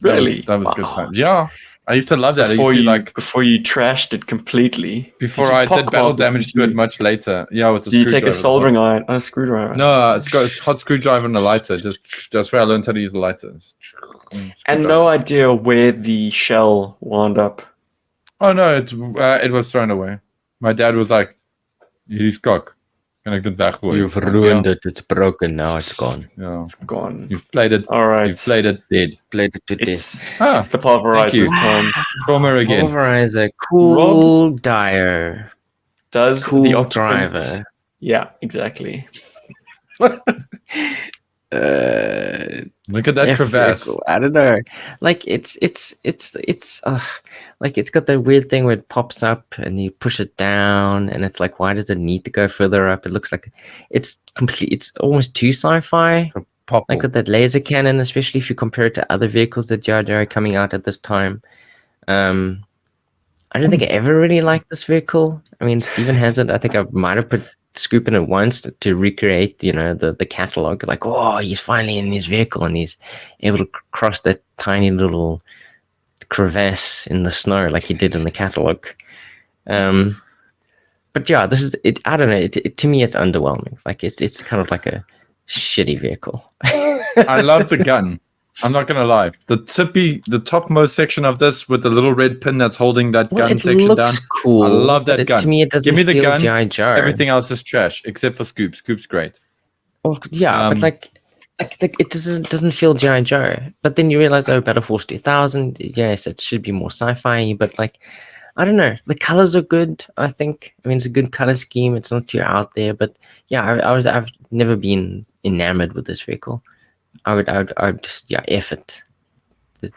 Really? that was good times. Yeah. I used to love that. Before I used to before you trashed it completely. before I did battle damage to it much later. Yeah, with the Did you take a screwdriver. soldering iron, a screwdriver? No, it's got a hot screwdriver and a lighter. Just where I learned how to use a lighter. And no idea where the shell wound up. Oh no, it was thrown away. My dad was like, "He's cock." Kan ek dit weggooien? You've ruined it. It's broken now. It's gone. Yeah. It's gone. You've played it. All right. You've played it dead. Played it to death. It's Ah, the thank you. pulverizer's time. Trauma again. Pulverizer, cool dyer, Does cool the occupant... driver. Yeah, exactly. Look at that F crevasse. vehicle. I don't know. Like it's like it's got that weird thing where it pops up and you push it down and it's like, why does it need to go further up? It looks like it's complete. It's almost too sci-fi. Like with that laser cannon, especially if you compare it to other vehicles that GI Joe are coming out at this time. I don't think I ever really liked this vehicle. I mean, Steven has it. I think I might have put Scoop in it once to recreate, the catalog. Like, oh, he's finally in his vehicle and he's able to cross that tiny little crevasse in the snow like he did in the catalog. But yeah, this is it. I don't know. To me, it's underwhelming. Like it's kind of like a shitty vehicle. I love the gun. I'm not gonna lie. The topmost section of this with the little red pin that's holding that gun section down. Cool. I love that gun. To me, it doesn't Give me the feel gun. GI Joe. Everything else is trash except for Scoop. Scoop's great. Well, yeah, but like it doesn't feel GI Joe. But then you realize, Battle Force 2000. Yes, it should be more sci-fi. But like, I don't know. The colors are good. I think. I mean, it's a good color scheme. It's not too out there. But yeah, I've never been enamored with this vehicle. I would just F it.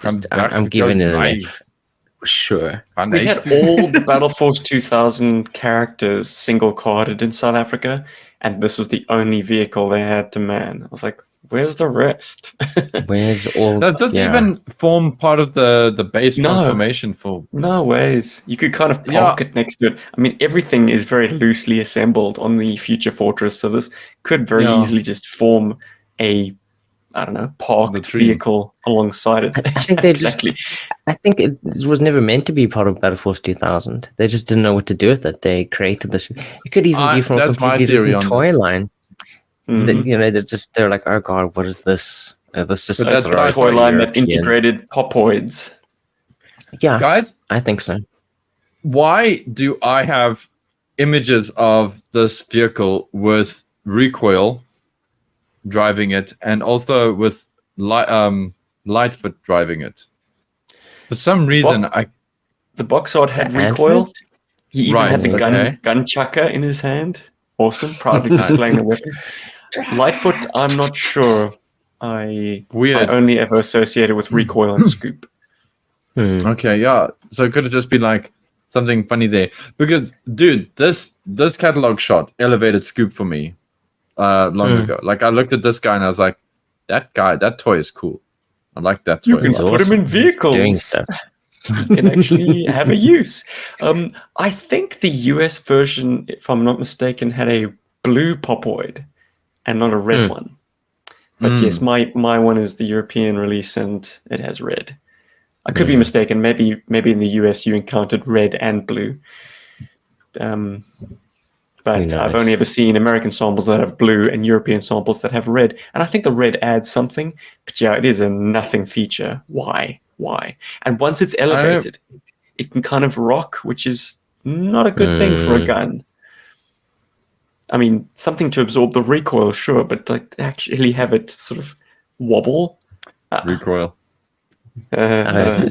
I'm giving it an F. For sure. We had all the Battle Force 2000 characters single carded in South Africa, and this was the only vehicle they had to man. I was like, where's the rest? Where's all? Does this even form part of the base transformation for? No ways. You could kind of park it next to it. I mean, everything is very loosely assembled on the Future Fortress, so this could very easily just form a, I don't know, parked vehicle alongside it. I think they I think it was never meant to be part of Battle Force 2000. They just didn't know what to do with it. They created this. It could even be from a completely different toy line. Mm-hmm. They're like, oh god, what is this? This is that's a toy line that integrated popoids. Yeah, guys, I think so. Why do I have images of this vehicle with recoil driving it, and also with Lightfoot driving it? For some reason, the box art had recoil. He even had the gun chucker in his hand. Awesome, proudly displaying the weapon. Lightfoot, I'm not sure. I only ever associated with recoil and Scoop. Okay, yeah. So it could have just been like something funny there. Because, dude, this catalog shot elevated Scoop for me long ago. Like, I looked at this guy and I was like, that toy is cool. I like that toy. You can put him in vehicles. You can actually have a use. I think the US version, if I'm not mistaken, had a blue popoid and not a red one. But yes, my one is the European release and it has red. I could be mistaken. Maybe in the US you encountered red and blue. Who But I've knows? only ever seen American samples that have blue and European samples that have red. And I think the red adds something, but yeah, it is a nothing feature. Why? And once it's elevated, it can kind of rock, which is not a good thing for a gun. I mean, something to absorb the recoil, sure, but like actually have it sort of wobble. Recoil. Um,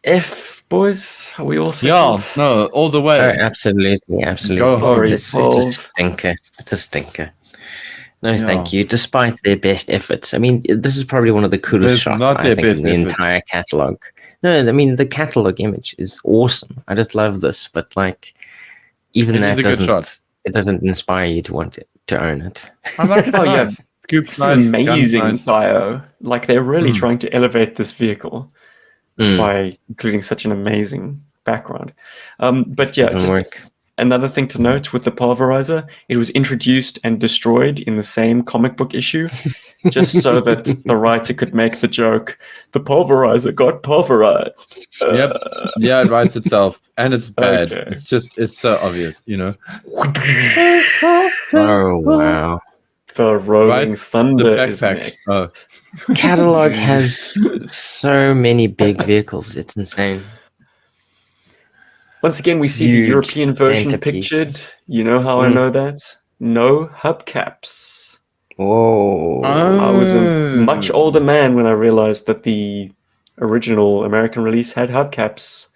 F, boys, are we all settled? Yeah, no, all the Oh, way. absolutely. Go home. It's a stinker. It's a stinker. No, thank you. Despite their best efforts, I mean, this is probably one of the coolest There's shots not I their think in best the efforts. entire catalog. No, I mean the catalog image is awesome. I just love this, but like, even It is that a good shot. doesn't inspire you to want it to own it. I like it. Oh, yeah. Scoop's It's nice. an amazing Gun's nice. bio. Like they're really trying to elevate this vehicle by including such an amazing background. But yeah, Doesn't just work. another thing to note with the pulverizer, it was introduced and destroyed in the same comic book issue, just so that the writer could make the joke, the pulverizer got pulverized. Yep. Yeah, it writes itself. And it's bad. Okay. It's so obvious, you know? Oh wow! The Rolling The Thunder is backpacks. next. Oh. Catalog has so many big vehicles. It's insane. Once again, we see the Huge European version centerpiece. pictured. You know how I know that? No hubcaps. Whoa! I was a much older man when I realized that the original American release had hubcaps.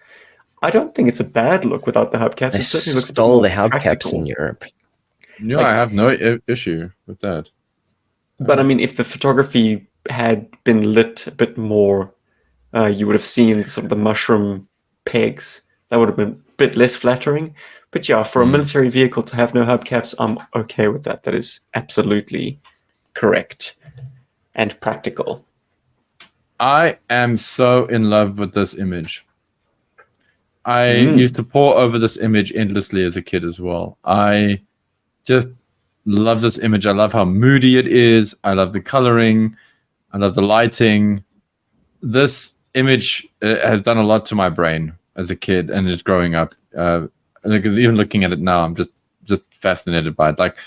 I don't think it's a bad look without the hubcaps. They It certainly looks a bit stole more the hubcaps practical. in Europe. Yeah, Like- I have no issue with that. But I mean, if the photography had been lit a bit more, you would have seen sort of the mushroom pegs. That would have been a bit less flattering. But yeah, for a military vehicle to have no hubcaps, I'm okay with that. That is absolutely correct and practical. I am so in love with this image. I used to pore over this image endlessly as a kid as well. I just love this image. I love how moody it is. I love the coloring. I love the lighting. This image has done a lot to my brain as a kid and just growing up. Even looking at it now, I'm just fascinated by it. Like,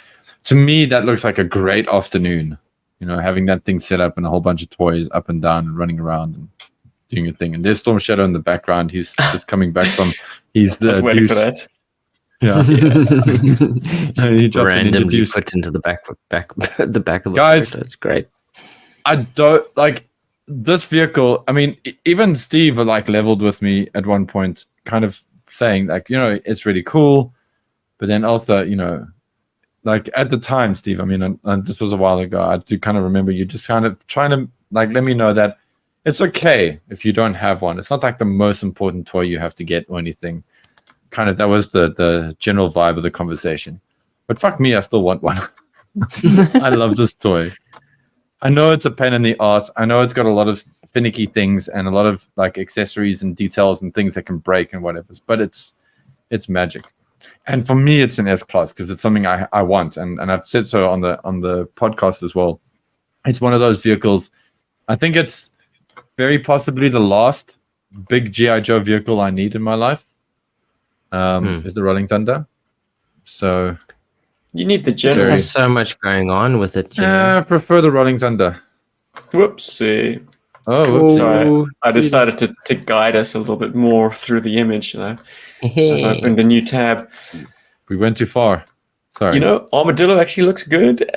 to me, that looks like a great afternoon. You know, having that thing set up and a whole bunch of toys up and down and running around and doing a thing. And there's Storm Shadow in the background. He's just coming back from. He's I was the waiting deuce. for that. Yeah. He dropped it into Randomly deuce. put into the back the back of the Guys, photo. It's great. I don't like this vehicle. I mean, even Steve like leveled with me at one point, kind of saying like, you know, it's really cool, but then also, you know, like at the time, Steve, I mean, and this was a while ago, I do kind of remember you just kind of trying to like let me know that it's okay if you don't have one. It's not like the most important toy you have to get or anything. Kind of that was the general vibe of the conversation. But fuck me, I still want one. I love this toy. I know it's a pain in the ass. I know it's got a lot of finicky things and a lot of like accessories and details and things that can break and whatever. But it's magic. And for me, it's an S class because it's something I want, and I've said so on the podcast as well. It's one of those vehicles. I think it's very possibly the last big GI Joe vehicle I need in my life. Is the Rolling Thunder. So You need the It general. has so much going on with it. You know? I prefer the Rolling Thunder. Whoopsie. Oh, whoops. Sorry, I decided to guide us a little bit more through the image. I've opened a new tab. We went too far. Sorry. You know, Armadillo actually looks good.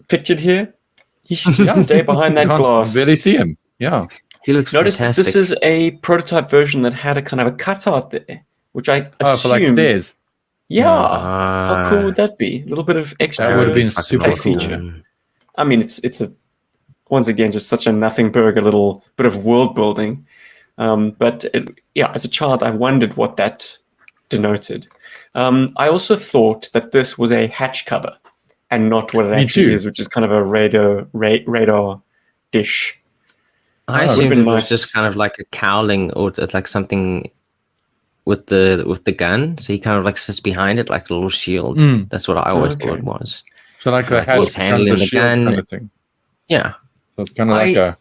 Pictured here. He should just stay behind that Can't glass. barely see him. Yeah. He looks Notice that fantastic. this is a prototype version that had a kind of a cutout there, which I assume. Oh, for like stairs. Yeah. Ah. How cool would that be? A little bit of extra. That would have been Fucking super awesome. cool. I mean, it's a once again just such a nothing burger little bit of world building. But as a child, I wondered what that denoted. I also thought that this was a hatch cover and not what it Me actually too. is, which is kind of a radar dish. I Oh, assumed would've it been was nice. just kind of like a cowling, or it's like something with the gun. So he kind of like sits behind it like a little shield. Mm. That's what I always Okay. thought it was. So like the Like hat he's becomes handling a the shield gun. kind of thing. Yeah. So it's kind of like a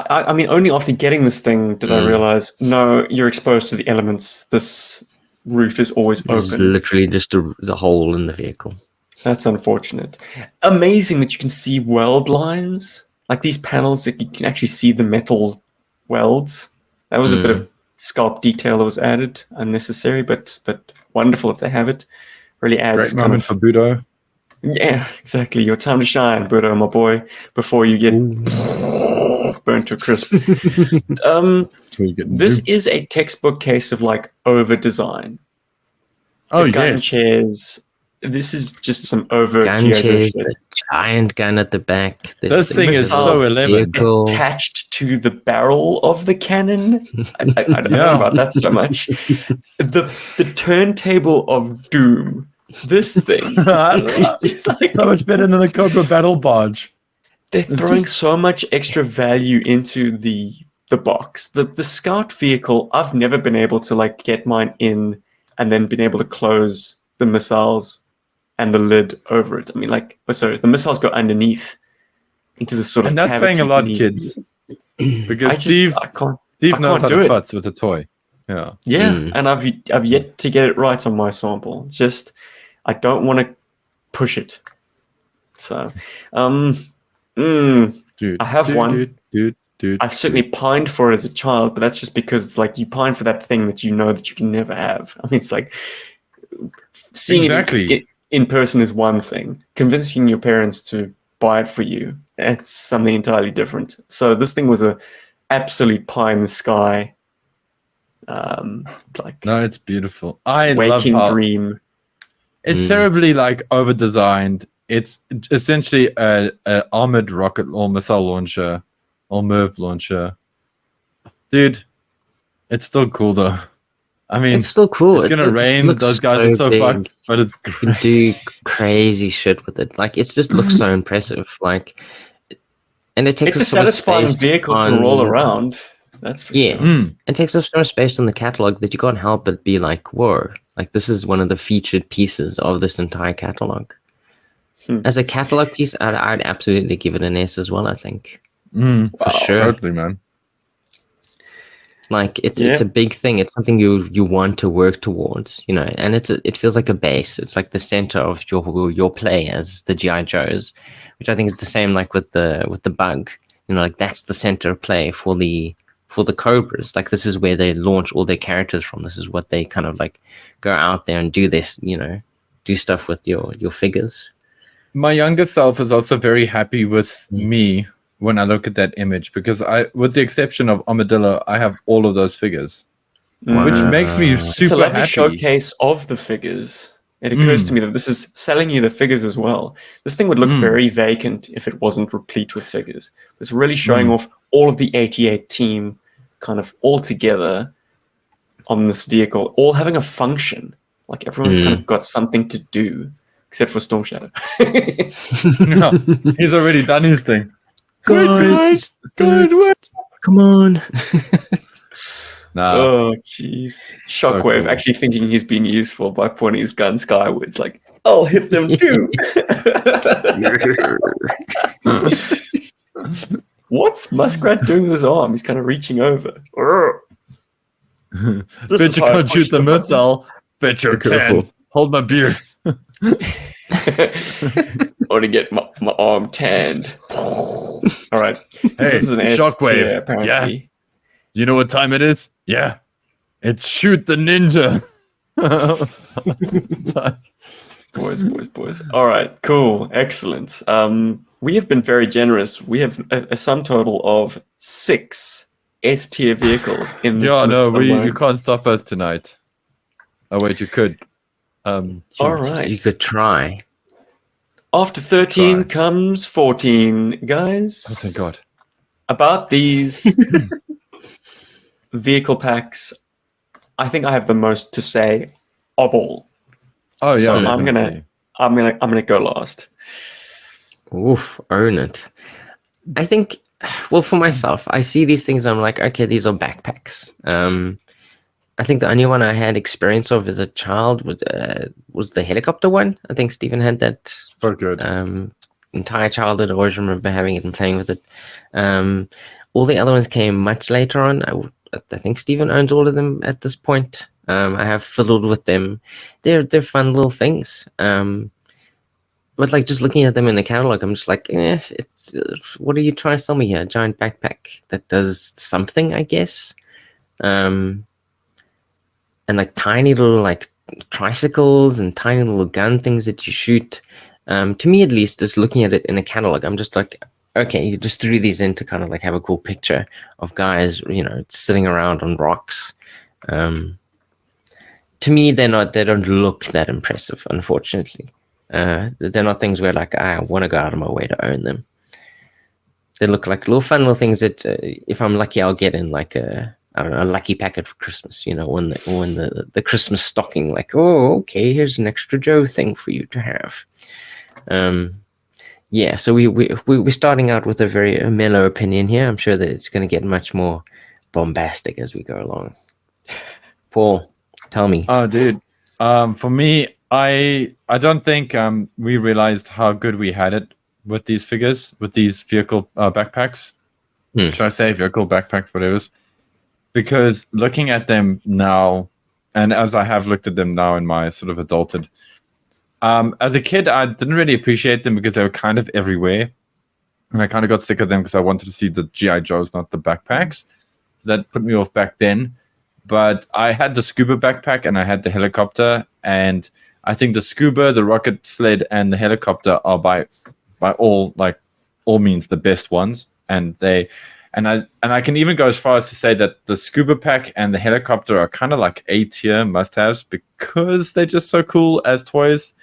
I mean, only after getting this thing did I realize, no, you're exposed to the elements. This roof is always It's open. literally just the hole in the vehicle. That's unfortunate. Amazing that you can see weld lines. Like these panels, that you can actually see the metal welds. That was a bit of sculpt detail that was added, unnecessary, but wonderful if they have it. Really adds Great moment for Budo. Yeah, exactly. Your time to shine, Budo, my boy, before you get burnt to a crisp. This is a textbook case of like over design. Oh, gun yes. chairs. This is just some overt Gun G.I. Joe chairs, shit. the giant gun at the back. This thing is so missiles 11. vehicle. Attached to the barrel of the cannon. I don't know about that so much. The turntable of doom. This thing. It's like, So much better than the Cobra Battle Barge. they're throwing so much extra value into the box. The scout vehicle, I've never been able to like get mine in and then been able to close the missiles and the lid over it. I mean, like, sorry, the missiles go underneath into the sort of And that's saying a cavity lot, beneath. kids. Because I Steve can't knows how do to it. futz with a toy. Yeah. Yeah, and I've yet to get it right on my sample. Just I don't want to push it. So, Dude. I have one. Dude. I've certainly pined for it as a child, but that's just because it's like you pine for that thing that you know that you can never have. I mean, it's like seeing it in person is one thing. Convincing your parents to buy it for you, it's something entirely different. So this thing was a absolute pie in the sky. Like No, it's beautiful. I love waking how dream. it's terribly like over designed. It's essentially a armored rocket or missile launcher or MIRV launcher. Dude, it's still cool though. I mean, It's still cool. It's gonna rain. Those guys are so big. fucked, but it's You can great. do crazy shit with it. Like it just looks so impressive. Like, and it takes It's a sort of satisfying space vehicle to on- roll around. That's for Yeah. sure. It takes up so much space on the catalog that you can't help but be like, whoa, like this is one of the featured pieces of this entire catalog. As a catalog piece, I'd absolutely give it an S as well, I think. For sure. Totally, man. Like it's a big thing. It's something you want to work towards, you know. And it feels like a base. It's like the center of your play as the GI Joes, which I think is the same like with the Bug. You know, like that's the center of play for the Cobras. Like this is where they launch all their characters from. This is what they kind of like go out there and do this, you know, do stuff with your figures. My younger self is also very happy with me when I look at that image because with the exception of Armadillo, I have all of those figures, which makes me super It's a lovely happy. showcase of the figures. It occurs to me that this is selling you the figures as well. This thing would look very vacant if it wasn't replete with figures. It's really showing off all of the 88 team kind of all together on this vehicle, all having a function. Like everyone's kind of got something to do, except for Storm Shadow. No, he's already done his thing. Guys, come on. Nah. Oh, jeez. Shockwave cool. actually thinking he's being useful by pointing his gun skywards, like, I'll hit them too. What's Muskrat doing with his arm? Want to reaching over. Bet you can't shoot the missile. Bet you can. Hold my beer. Or to get my arm tanned. All right. Hey, this is an S Shockwave. tier, apparently. Yeah. You know what time it is? Yeah. It's shoot the ninja. Boys. All right, cool. Excellent. We have been very generous. We have a sum total of 6 S tier vehicles in this Yeah, no, list alone. you can't stop us tonight. Oh wait, you could. All right. You could try. After 13 Try. comes 14, guys. Oh thank God. About these vehicle packs, I think I have the most to say of all. Oh yeah. So definitely. I'm gonna go last. Oof, own it. I think, well, for myself, I see these things. I'm like, okay, these are backpacks. I think the only one I had experience of as a child was the helicopter one. I think Stephen had that. So good. Entire childhood. I always remember having it and playing with it. All the other ones came much later on. I think Steven owns all of them at this point. I have fiddled with them. They're fun little things. But like just looking at them in the catalog, I'm just like, it's what are you trying to sell me here? A giant backpack that does something, I guess. And like tiny little like tricycles and tiny little gun things that you shoot. To me, at least, just looking at it in a catalog, I'm just like, okay, you just threw these in to kind of like have a cool picture of guys, sitting around on rocks. To me, they don't look that impressive, unfortunately. They're not things where like I want to go out of my way to own them. They look like little fun little things that if I'm lucky, I'll get in like a lucky packet for Christmas, when the Christmas stocking, like, oh, okay, here's an extra Joe thing for you to have. Yeah, so we're starting out with a very mellow opinion here. I'm sure that it's going to get much more bombastic as we go along. Paul, tell me. Oh, dude. For me, I don't think we realized how good we had it with these figures, with these vehicle backpacks. Should I say vehicle backpacks, whatever. Because looking at them now, and as I have looked at them now in my sort of adulthood, as a kid, I didn't really appreciate them because they were kind of everywhere. And I kind of got sick of them because I wanted to see the GI Joes, not the backpacks. That put me off back then. But I had the scuba backpack and I had the helicopter. And I think the scuba, the rocket sled, and the helicopter are by all means the best ones. And I can even go as far as to say that the scuba pack and the helicopter are kind of like A-tier must-haves because they're just so cool as toys.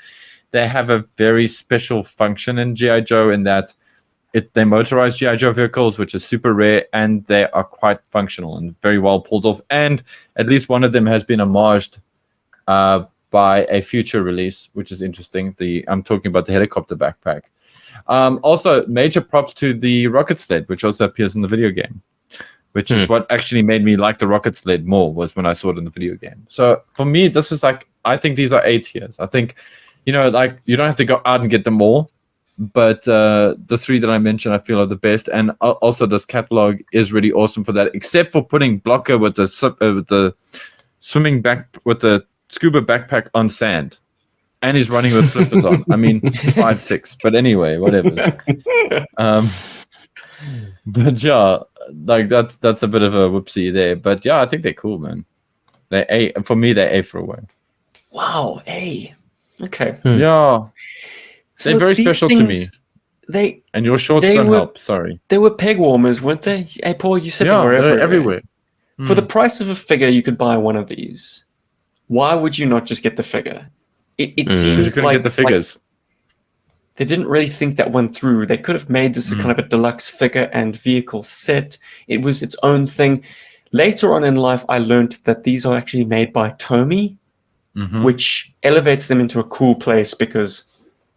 They have a very special function in G.I. Joe in that they motorized G.I. Joe vehicles, which is super rare, and they are quite functional and very well pulled off. And at least one of them has been homaged by a future release, which is interesting. I'm talking about the helicopter backpack. Also, major props to the rocket sled, which also appears in the video game, which is what actually made me like the rocket sled more, was when I saw it in the video game. So for me, this is like, I think these are A tiers. I think, like you don't have to go out and get them all, but the three that I mentioned, I feel are the best. And also this catalog is really awesome for that, except for putting Blocker with the scuba backpack on sand. And he's running with flippers on. I mean, 5'6", but anyway, whatever. But yeah, like that's a bit of a whoopsie there. But yeah, I think they're cool, man. For me, they're A for a way. Wow, A. Okay. Yeah, So they're very special to me. They And your shorts don't help. Sorry. They were peg warmers, weren't they? Hey, Paul, you said they were everywhere. For the price of a figure, you could buy one of these. Why would you not just get the figure? It seems you couldn't get the figures. They didn't really think that one through. They could have made this a kind of a deluxe figure and vehicle set. It was its own thing. Later on in life, I learned that these are actually made by Tomy, which elevates them into a cool place because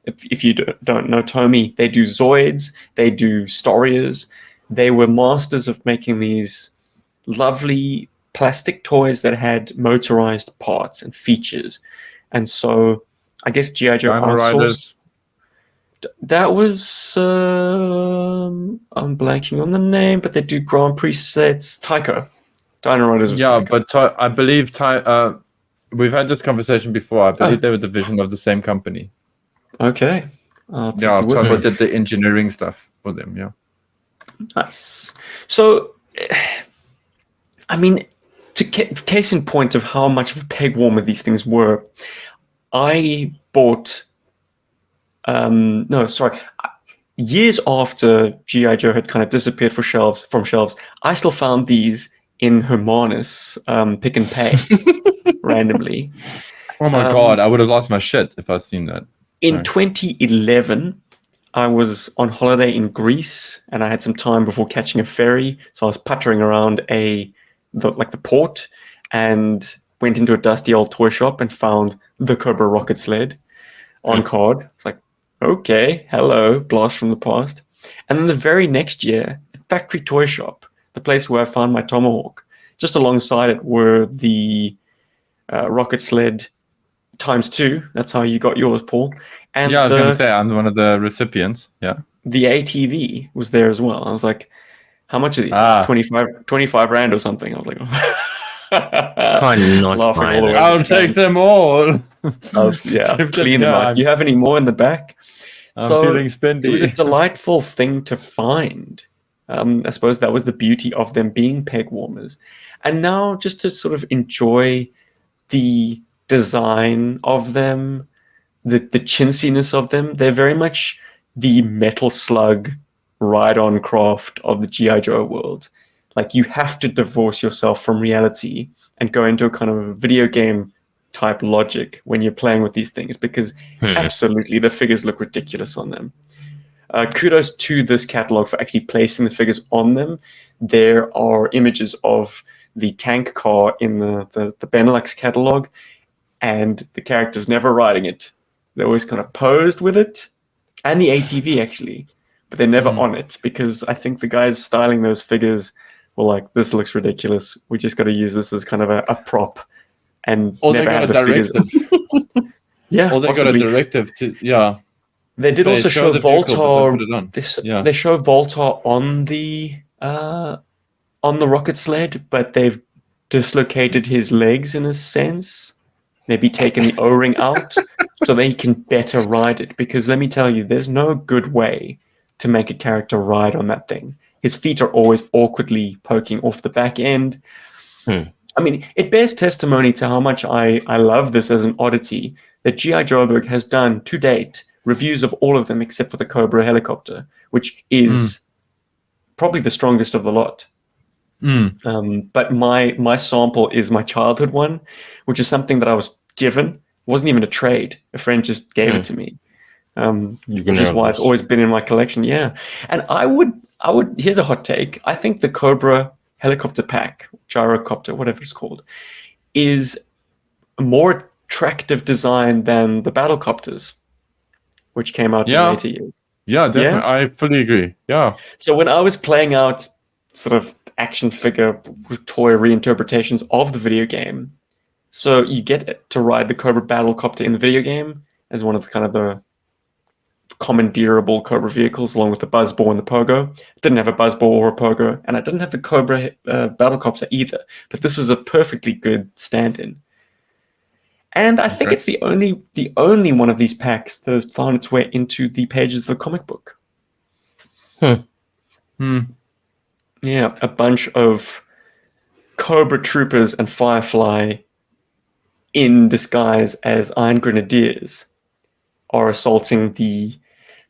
if you don't know Tomy, they do Zoids, they do Storiers. They were masters of making these lovely plastic toys that had motorized parts and features. And so I guess G.I. Joe outsourced. That was, I'm blanking on the name, but they do Grand Prix sets. Tyco. Dino Riders. Yeah, but I believe we've had this conversation before. I believe they were a division of the same company. Okay. Yeah, Tyco did the engineering stuff for them, yeah. Nice. So, I mean, case in point of how much of a peg warmer these things were, I bought years after G.I. Joe had kind of disappeared from shelves, I still found these in Hermanus Pick and Pay randomly. Oh my god, I would have lost my shit if I'd seen that. In 2011, I was on holiday in Greece and I had some time before catching a ferry, so I was puttering around the port and went into a dusty old toy shop and found the Cobra rocket sled on card. It's like, okay, hello, blast from the past. And then the very next year, at Factory Toy Shop, the place where I found my Tomahawk, just alongside it were the rocket sled ×2. That's how you got yours, Paul. And I was going to say, I'm one of the recipients. Yeah. The ATV was there as well. I was like, how much are these? Ah. 25 rand or something. I was like, Can't not laughing buy all the way. that. I'll take them all. Yeah, Give clean them out. I'm, Do you have any more in the back? I'm feeling It was a spendy. delightful thing to find. I suppose that was the beauty of them being peg warmers. And now just to sort of enjoy the design of them, the chintziness of them, they're very much the Metal Slug ride-on craft of the G.I. Joe world. Like, you have to divorce yourself from reality and go into a kind of video game type logic when you're playing with these things, because absolutely the figures look ridiculous on them. Kudos to this catalog for actually placing the figures on them. There are images of the tank car in the Benelux catalog, and the character's never riding it. They're always kind of posed with it, and the ATV actually, but they're never on it, because I think the guys styling those figures were like, this looks ridiculous. We just got to use this as kind of a prop, and Or never they got have a the figures. directive. Yeah, Or they possibly. got a directive to, yeah. They did They also show show the vehicle, but they put it on. Voltar. They show Voltar on the rocket sled, but they've dislocated his legs in a sense. Maybe taken the O-ring out so they can better ride it. Because let me tell you, there's no good way to make a character ride on that thing. His feet are always awkwardly poking off the back end. I mean, it bears testimony to how much I love this as an oddity that GI Joburg has done to date reviews of all of them except for the Cobra helicopter, which is probably the strongest of the lot. But my sample is my childhood one, which is something that I was given. It wasn't even a trade. A friend just gave it to me, which is why it's always been in my collection. Yeah, and I would. Here's a hot take. I think the Cobra helicopter pack, gyrocopter, whatever it's called, is a more attractive design than the battlecopters, which came out in later years. Yeah, definitely. Yeah? I fully agree. Yeah. So when I was playing out sort of action figure toy reinterpretations of the video game, so you get to ride the Cobra battlecopter in the video game as one of the kind of the commandeerable Cobra vehicles, along with the Buzzball and the Pogo. Didn't have a Buzzball or a Pogo, and I didn't have the Cobra battlecopter either. But this was a perfectly good stand-in. And I think it's the only one of these packs that has found its way into the pages of the comic book. Yeah, a bunch of Cobra Troopers and Firefly in disguise as Iron Grenadiers are assaulting the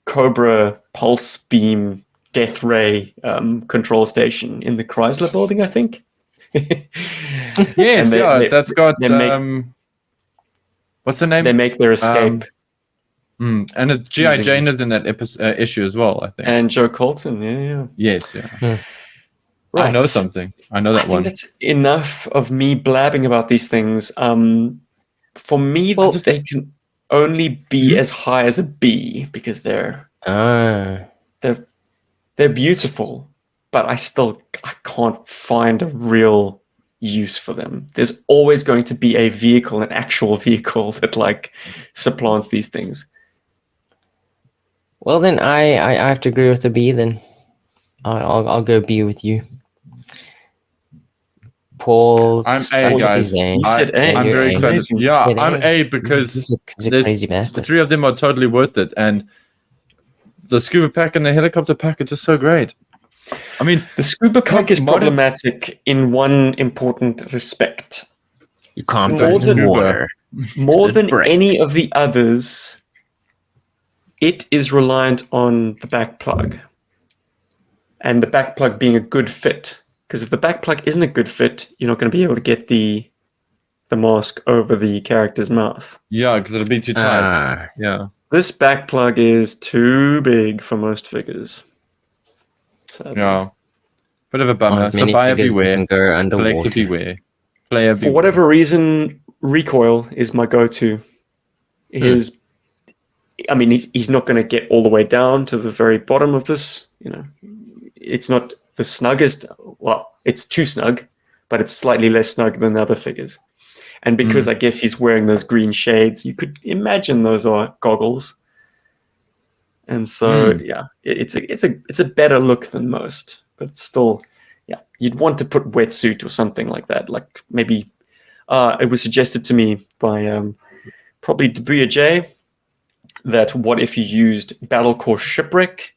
Cobra Pulse Beam Death Ray control station in the Chrysler building, I think. Yes, that's got... what's the name? They make their escape. And it's G.I. Jane is in that issue as well, I think. And Joe Colton, yeah. Yes, yeah. Right. I know something. I know that one. I think that's enough of me blabbing about these things. For me, they can only be as high as a B because they're beautiful, but I can't find a real use for them. There's always going to be a vehicle, an actual vehicle that like supplants these things. Well, then I have to agree with the B. Then I'll go B with you. Paul, I'm A, guys. You said A. I'm very excited. Amazing. Yeah, I'm A because this is a crazy bastard. the three of them are totally worth it, and the scuba pack and the helicopter pack are just so great. I mean, the scuba pack is problematic in one important respect. You can't put it in water. More than any of the others, it is reliant on the back plug. And the back plug being a good fit. Because if the back plug isn't a good fit, you're not going to be able to get the mask over the character's mouth. Yeah, because it'll be too tight. Yeah. This back plug is too big for most figures. Yeah. Bit of a bummer. So buyer beware. Collector beware. Player beware. For whatever reason, Recoil is my go-to. He's not going to get all the way down to the very bottom of this. It's not the snuggest. Well, it's too snug, but it's slightly less snug than the other figures. And because I guess he's wearing those green shades, you could imagine those are goggles. And so, yeah, it's a better look than most. but it's still, yeah, you'd want to put wetsuit or something like that. Like maybe it was suggested to me by probably Debuya J that what if you used Battlecore Shipwreck,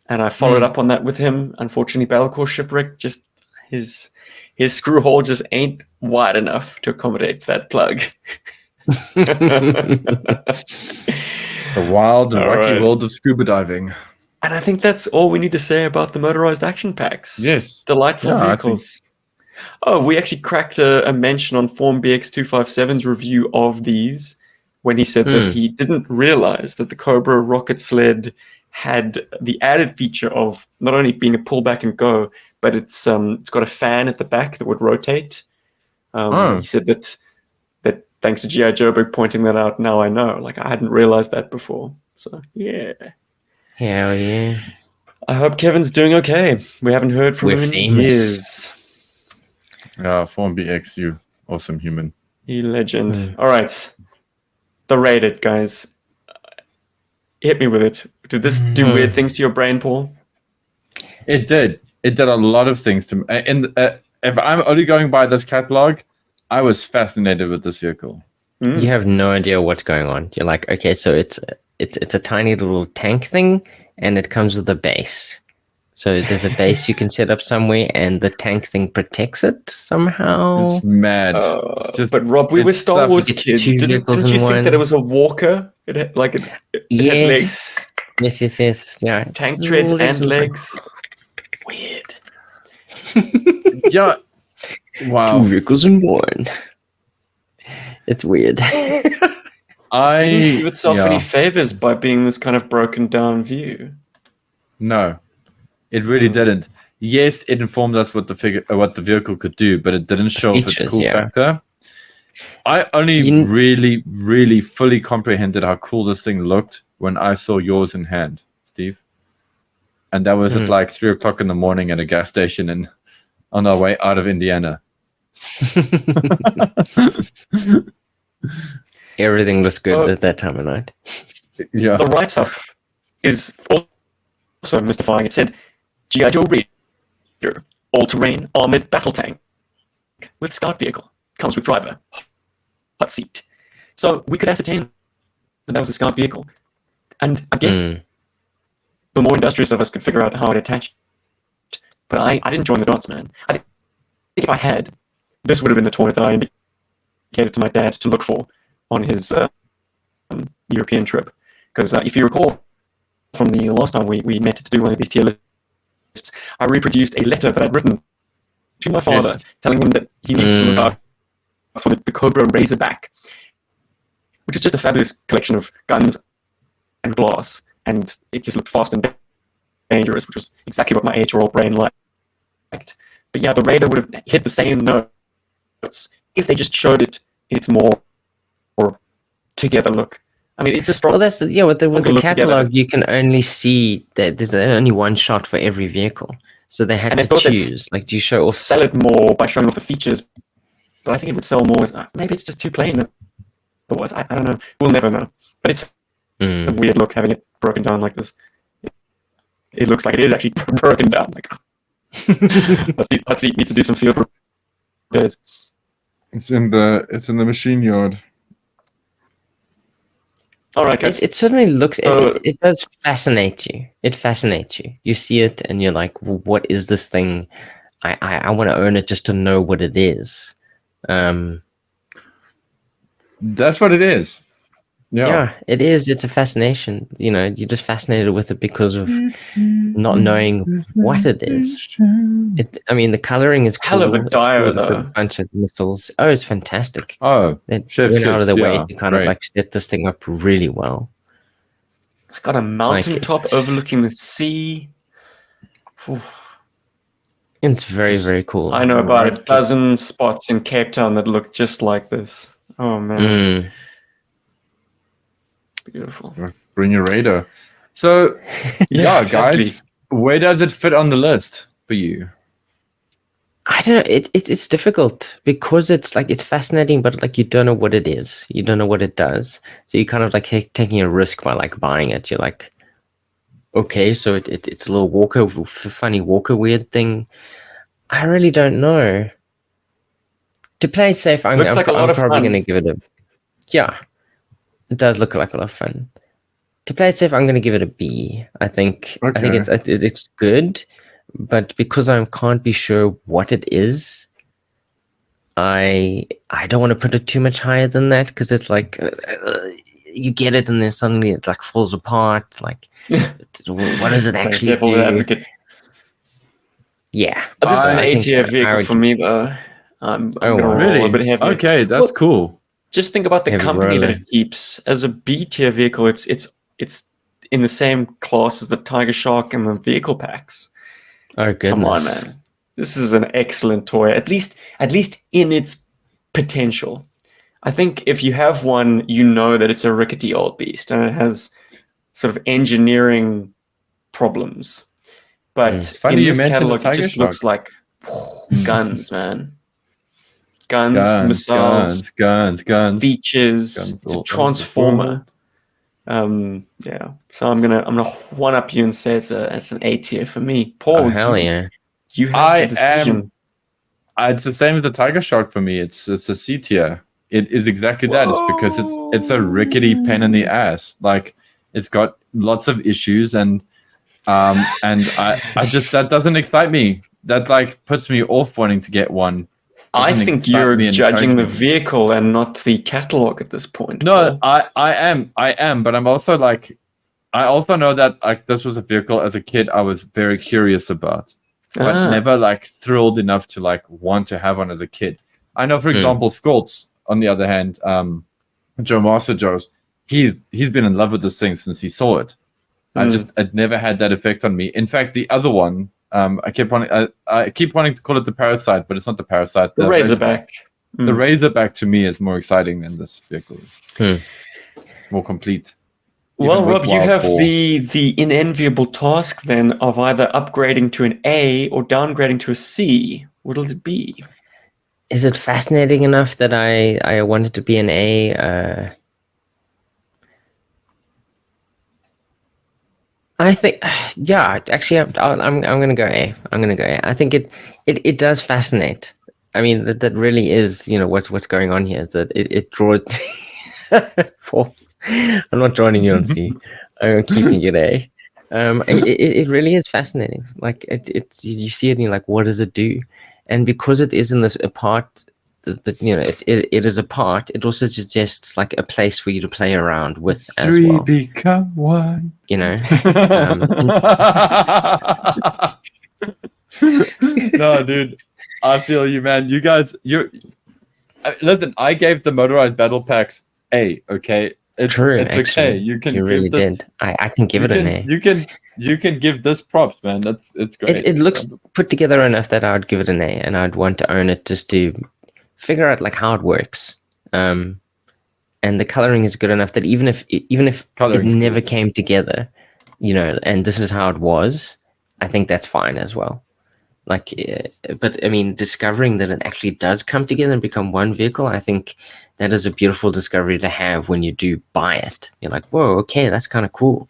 and I followed up on that with him. Unfortunately, Battlecore Shipwreck, just his screw hole just ain't wide enough to accommodate that plug. The wild and All wacky right. world of scuba diving. And I think that's all we need to say about the motorized action packs. Yes. Delightful Yeah, I vehicles. Oh, we actually cracked a mention on Form BX257's review of these when he said that he didn't realize that the Cobra rocket sled had the added feature of not only being a pull back and go, but it's got a fan at the back that would rotate. He said that thanks to GI Joburg pointing that out, now I know. Like, I hadn't realized that before. So, yeah. Hell yeah. I hope Kevin's doing okay. We haven't heard from We're him in famous. years. Form BX, you awesome human. You legend. All right. The Rated, guys. Hit me with it. Did this do weird things to your brain, Paul? It did. It did a lot of things to me. And if I'm only going by this catalog, I was fascinated with this vehicle. You have no idea what's going on. You're like, okay, so it's a tiny little tank thing, and it comes with a base. So there's a base you can set up somewhere, and the tank thing protects it somehow. It's mad. It's just, But Rob, we were it's Star stuff- Wars You get kids. two Didn't vehicles you in think one. that it was a walker? It had legs, Yes. Yeah. tank treads, Legs and in front. legs. Weird. yeah. Wow. Two vehicles in one. It's weird. Didn't give itself any favors by being this kind of broken down view. No, it really didn't. Yes, it informed us what the vehicle could do, but it didn't show off its Features, cool yeah. factor. I only really fully comprehended how cool this thing looked when I saw yours in hand, Steve. And that was at like 3 o'clock in the morning at a gas station and on our way out of Indiana. Everything looks good at that time of night. Yeah. The write-up is also mystifying. It said, GI Joe Reader, all-terrain armored battle tank with scout vehicle. Comes with driver, hot seat. So we could ascertain that was a scout vehicle. And I guess the more industrious of us could figure out how it attached. But I didn't join the dots, man. I think if I had, this would have been the toy that I indicated to my dad to look for on his European trip. Because if you recall from the last time we met to do one of these tier lists, I reproduced a letter that I'd written to my father telling him that he needs to look out for the Cobra Razorback, which is just a fabulous collection of guns and glass, and it just looked fast and dangerous, which was exactly what my 8-year-old brain liked. But yeah, the Raider would have hit the same notes if they just showed it in its more together look. I mean, it's a strong. Well, that's with the look catalog, together. you can only see that there's only one shot for every vehicle, so they had And I to thought they'd choose. Like, do you show off? sell it more by showing off the features, but I think it would sell more as maybe it's just too plain. Otherwise, I don't know. We'll never know. But it's a weird look having it broken down like this. It looks like it is actually broken down. Like, let's see. Needs to do some field repairs. It's in the machine yard. All right, guys. It certainly looks. So- It does fascinate you. It fascinates you. You see it, and you're like, well, "What is this thing? I want to own it just to know what it is." That's what it is. Yeah, it is. It's a fascination. You know, you're just fascinated with it because of not knowing what it is. I mean, the coloring is cool. Hell of a It's dire, cool with though. a bunch of missiles. Oh, it's fantastic. Oh, They chef went out of their kiss, way yeah, to kind of great. like set this thing up really well. It's got a mountaintop it's- overlooking the sea. Whew. It's very, very cool. I know about a Right, dozen spots in Cape Town that look just like this. Oh man, beautiful. Bring your radar. So, yeah, exactly. guys, where does it fit on the list for you? I don't know. It's difficult because it's like it's fascinating, but like you don't know what it is. You don't know what it does. So you kind of like taking a risk by like buying it. You're like, okay, so it's a little Walker, funny Walker weird thing. I really don't know. To play safe, I'm Looks like a lot of probably fun. going to give it a, yeah, it does look like a lot of fun. To play it safe, I'm going to give it a B. I think it's good, but because I can't be sure what it is, I don't want to put it too much higher than that, because it's like you get it and then suddenly it like falls apart. Like, what does it actually Devil's do? advocate. Yeah, This is so an I A think tier I vehicle would for me, though. I'm Oh, gonna wow. roll a bit heavier. Okay, that's Well, cool. just think about the Heavy company that roller. it keeps. As a B tier vehicle, it's in the same class as the Tiger Shark and the vehicle packs. Oh goodness. Come on, man. This is an excellent toy, at least in its potential. I think if you have one, you know that it's a rickety old beast and it has sort of engineering problems. But It's funny in you this mentioned the catalog, it Tiger just Shark. looks like guns, man. Missiles, Guns. features. Guns It's a all over the transformer. world. Yeah. So I'm gonna one up you and say it's an A tier for me. Oh Paul, hell yeah. you have the decision. It's the same as the Tiger Shark for me. It's a C tier. It is exactly that. It's because it's a rickety pain in the ass. Like, it's got lots of issues, and I just, that doesn't excite me. That like puts me off wanting to get one. I Doesn't think excite you're me and judging the encourage me. vehicle and not the catalog at this point. No, Paul. I am, but I'm also like, I also know that like this was a vehicle as a kid I was very curious about, but never like thrilled enough to like want to have one as a kid. I know, for example, Skoltz, on the other hand, Joe Master Joe's, he's been in love with this thing since he saw it. It never had that effect on me. In fact, the other one, I keep wanting to call it the Parasite, but it's not the Parasite. The Razorback. The Razorback to me is more exciting than this vehicle. It's more complete. Well, with Rob, you Wild have Boar. the inenviable task then of either upgrading to an A or downgrading to a C. What'll it be? Is it fascinating enough that I want it to be an A? I think, yeah. Actually, I'm gonna go A. I'm gonna go A. I think it does fascinate. I mean, that really is, what's going on here. That it draws. Paul, I'm not joining you on C. I'm keeping it A. It really is fascinating. Like, it's you see it and you're like, what does it do? And because it is in this apart, that it is apart. It also suggests like a place for you to play around with as Three well. become one. No, dude, I feel you, man. You guys, listen. I gave the Motorized battle packs A. Okay, it's true. It's actually, okay. You can. You really did. I can give it an A. You can give this props, man. It's great. It looks put together enough that I would give it an A, and I'd want to own it just to figure out like how it works. And the coloring is good enough that even if it never came together, and this is how it was, I think that's fine as well. Like, but I mean, discovering that it actually does come together and become one vehicle, I think that is a beautiful discovery to have when you do buy it. You're like, whoa, okay, that's kind of cool,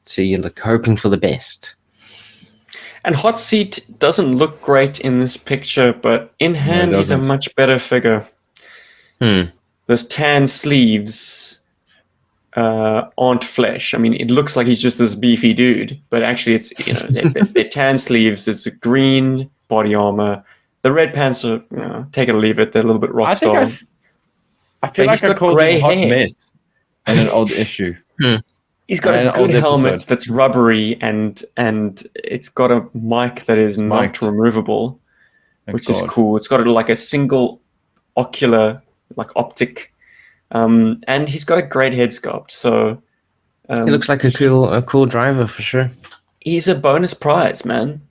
So you're like hoping for the best. And Hot Seat doesn't look great in this picture, but in hand, he's a much better figure. Those tan sleeves aren't flesh. I mean, it looks like he's just this beefy dude, but actually it's, they're tan sleeves. It's a green body armor. The red pants are, take it or leave it. They're a little bit rock star. I feel like I called him Hot Mess in an old issue. He's got a good helmet that's rubbery, and it's got a mic that is not removable, which is cool. It's got like a single ocular, like optic, and he's got a great head sculpt. So he looks like a cool driver for sure. He's a bonus prize, man.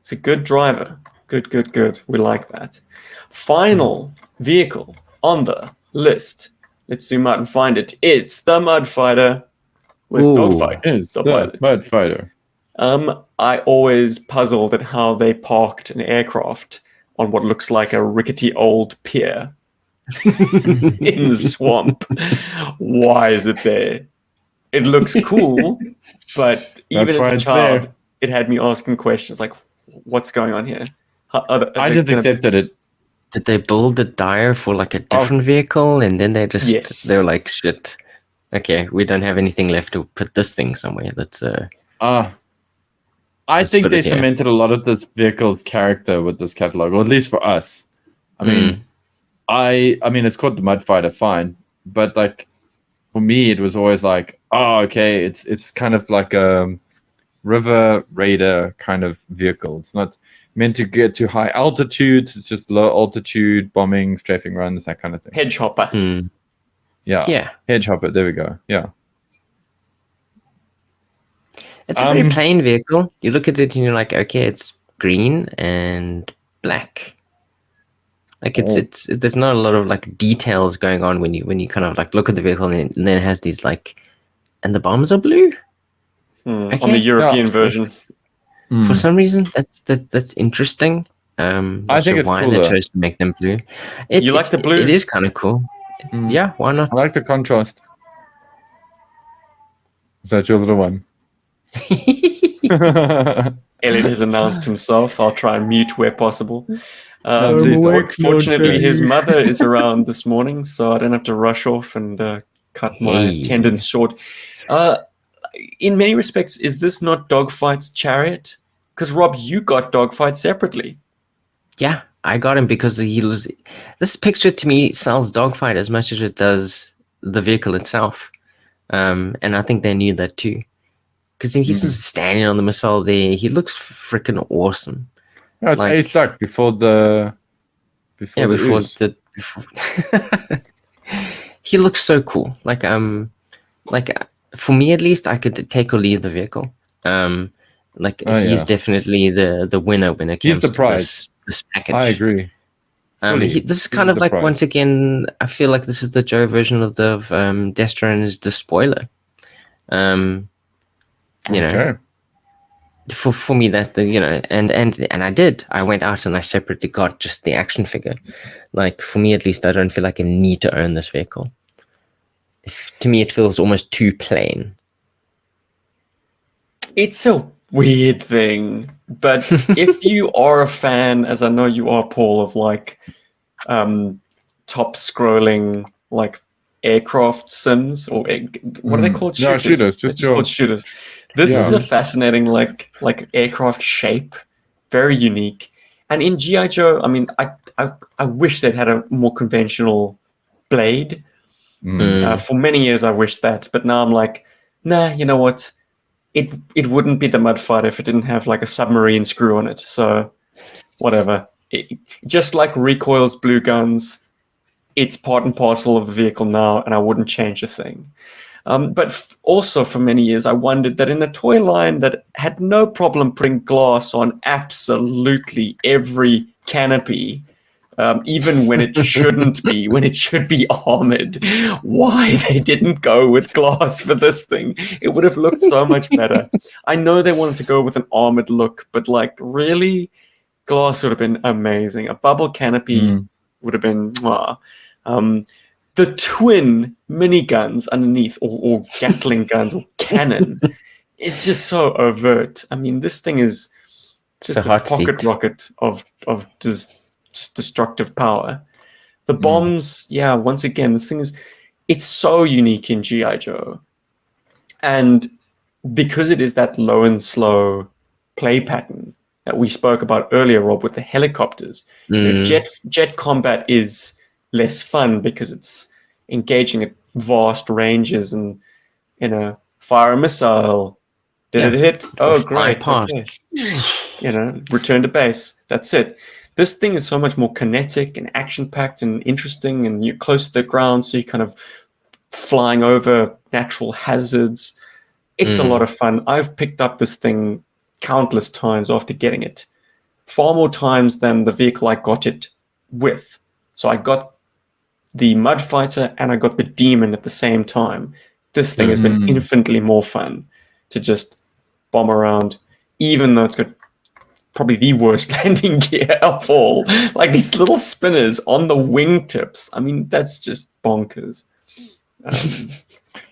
It's a good driver. Good. We like that. Final vehicle on the list. Let's zoom out and find it. It's the Mud Fighter. With Dogfight. It's the Mud Fighter. I always puzzled at how they parked an aircraft on what looks like a rickety old pier in the swamp. Why is it there? It looks cool, But even That's as why a it's child, there. it had me asking questions like, "What's going on here?" I just accepted it. Did they build the dire for like a Oh. different vehicle, and then Yes. they're like, shit. Okay, we don't have anything left to put this thing somewhere. Let's I Just think put they it here. cemented a lot of this vehicle's character with this catalog, or at least for us. I mean, I mean, it's called the Mud Fighter, fine, but like for me, it was always like, oh, okay, it's kind of like a river raider kind of vehicle. It's not meant to get to high altitudes. It's just low altitude bombing, strafing runs, that kind of thing. Hedge hopper. Yeah. Hedge hopper. There we go. Yeah. It's a very plain vehicle. You look at it and you're like, okay, it's green and black. Like it's there's not a lot of like details going on when you kind of like look at the vehicle and then it has these like, and the bombs are blue. On the European version. For some reason, that's interesting. I think it's why cooler. they chose to make them blue. You like the blue? It is kind of cool. Yeah, why not? I like the contrast. Is that your little one? Elliot has announced himself. I'll try and mute where possible. please don't. Fortunately, his mother is around this morning, so I don't have to rush off and cut my attendance short. In many respects, is this not Dogfight's Chariot? Because Rob, you got Dogfight separately. Yeah, I got him because this picture to me sells Dogfight as much as it does the vehicle itself. And I think they knew that too. Because he's just standing on the missile there. He looks freaking awesome. No, it's A stuck before the he looks so cool. Like for me at least, I could take or leave the vehicle. He's definitely the winner when it comes to this package. I agree. This is kind of like, once again, I feel like this is the Joe version of the Destro and his despoiler. You know, for me, that's the, and I went out and I separately got just the action figure. Like, for me at least, I don't feel like I need to own this vehicle. To me, it feels almost too plain. It's a weird thing, but if you are a fan, as I know you are, Paul, of like top scrolling like aircraft sims, or what are they called? No, shooters. Just called shooters. This is a fascinating like aircraft shape, very unique. And in GI Joe, I mean, I wish they'd had a more conventional blade. For many years, I wished that, but now I'm like, nah. You know what? It wouldn't be the Mud Fighter if it didn't have like a submarine screw on it. So whatever. Just like Recoil's blue guns, it's part and parcel of the vehicle now, and I wouldn't change a thing. But also for many years, I wondered that in a toy line that had no problem putting glass on absolutely every canopy, even when it shouldn't be, when it should be armored, why they didn't go with glass for this thing. It would have looked so much better. I know they wanted to go with an armored look, but like, really? Glass would have been amazing. A bubble canopy would have been... the twin miniguns underneath, or Gatling guns, or cannon, it's just so overt. I mean, this thing is just a pocket rocket of just destructive power. The bombs, once again, this thing it's so unique in GI Joe. And because it is that low and slow play pattern that we spoke about earlier, Rob, with the helicopters, jet combat is less fun because it's engaging at vast ranges and, fire a missile. Did it hit? Oh, great. Okay. Return to base. That's it. This thing is so much more kinetic and action-packed and interesting, and you're close to the ground, so you're kind of flying over natural hazards. It's a lot of fun. I've picked up this thing countless times after getting it. Far more times than the vehicle I got it with. So I got the Mud Fighter and I got the Demon at the same time. This thing has been infinitely more fun to just bomb around, even though it's got probably the worst landing gear of all. Like these little spinners on the wingtips. I mean, that's just bonkers.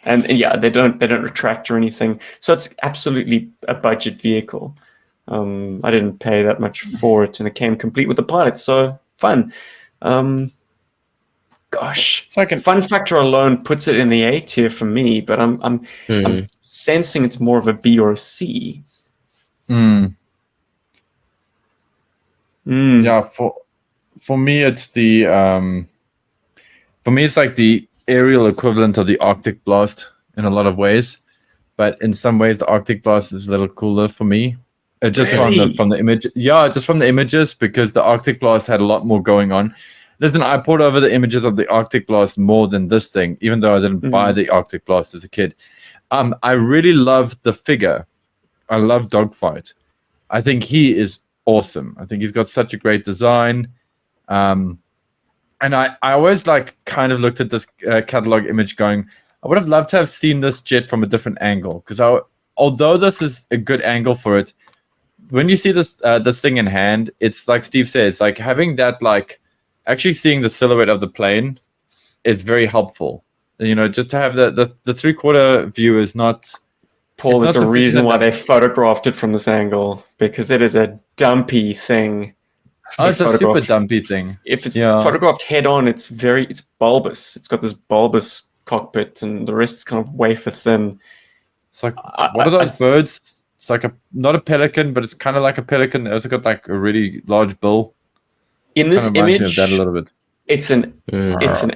and yeah, they don't retract or anything, so it's absolutely a budget vehicle. I didn't pay that much for it, and it came complete with the pilot, so fun. Gosh, It's like an fun factor alone puts it in the A tier for me, but I'm sensing it's more of a B or a C. Yeah, for me it's the for me it's like the aerial equivalent of the Arctic Blast in a lot of ways, but in some ways the Arctic Blast is a little cooler for me. Just Really? from the image, yeah, just from the images, because the Arctic Blast had a lot more going on. Listen, I poured over the images of the Arctic Blast more than this thing, even though I didn't buy the Arctic Blast as a kid. I really love the figure. I love Dogfight. I think he is awesome. I think he's got such a great design. And I always like kind of looked at this catalog image going, I would have loved to have seen this jet from a different angle, because although this is a good angle for it, when you see this thing in hand, it's like Steve says, like having that, like actually seeing the silhouette of the plane is very helpful. You know, just to have the 3/4 view is not. Paul, It's there's not a reason sufficient why that- they photographed it from this angle, because it is a dumpy thing. Oh, it's a super photographed- dumpy thing. If it's Yeah. photographed head on, it's bulbous. It's got this bulbous cockpit, and the rest is kind of wafer thin. It's like, what are those birds? It's like not a pelican, but it's kind of like a pelican. They also got like a really large bill. In this Kind of reminds me image, of that a little bit. it's an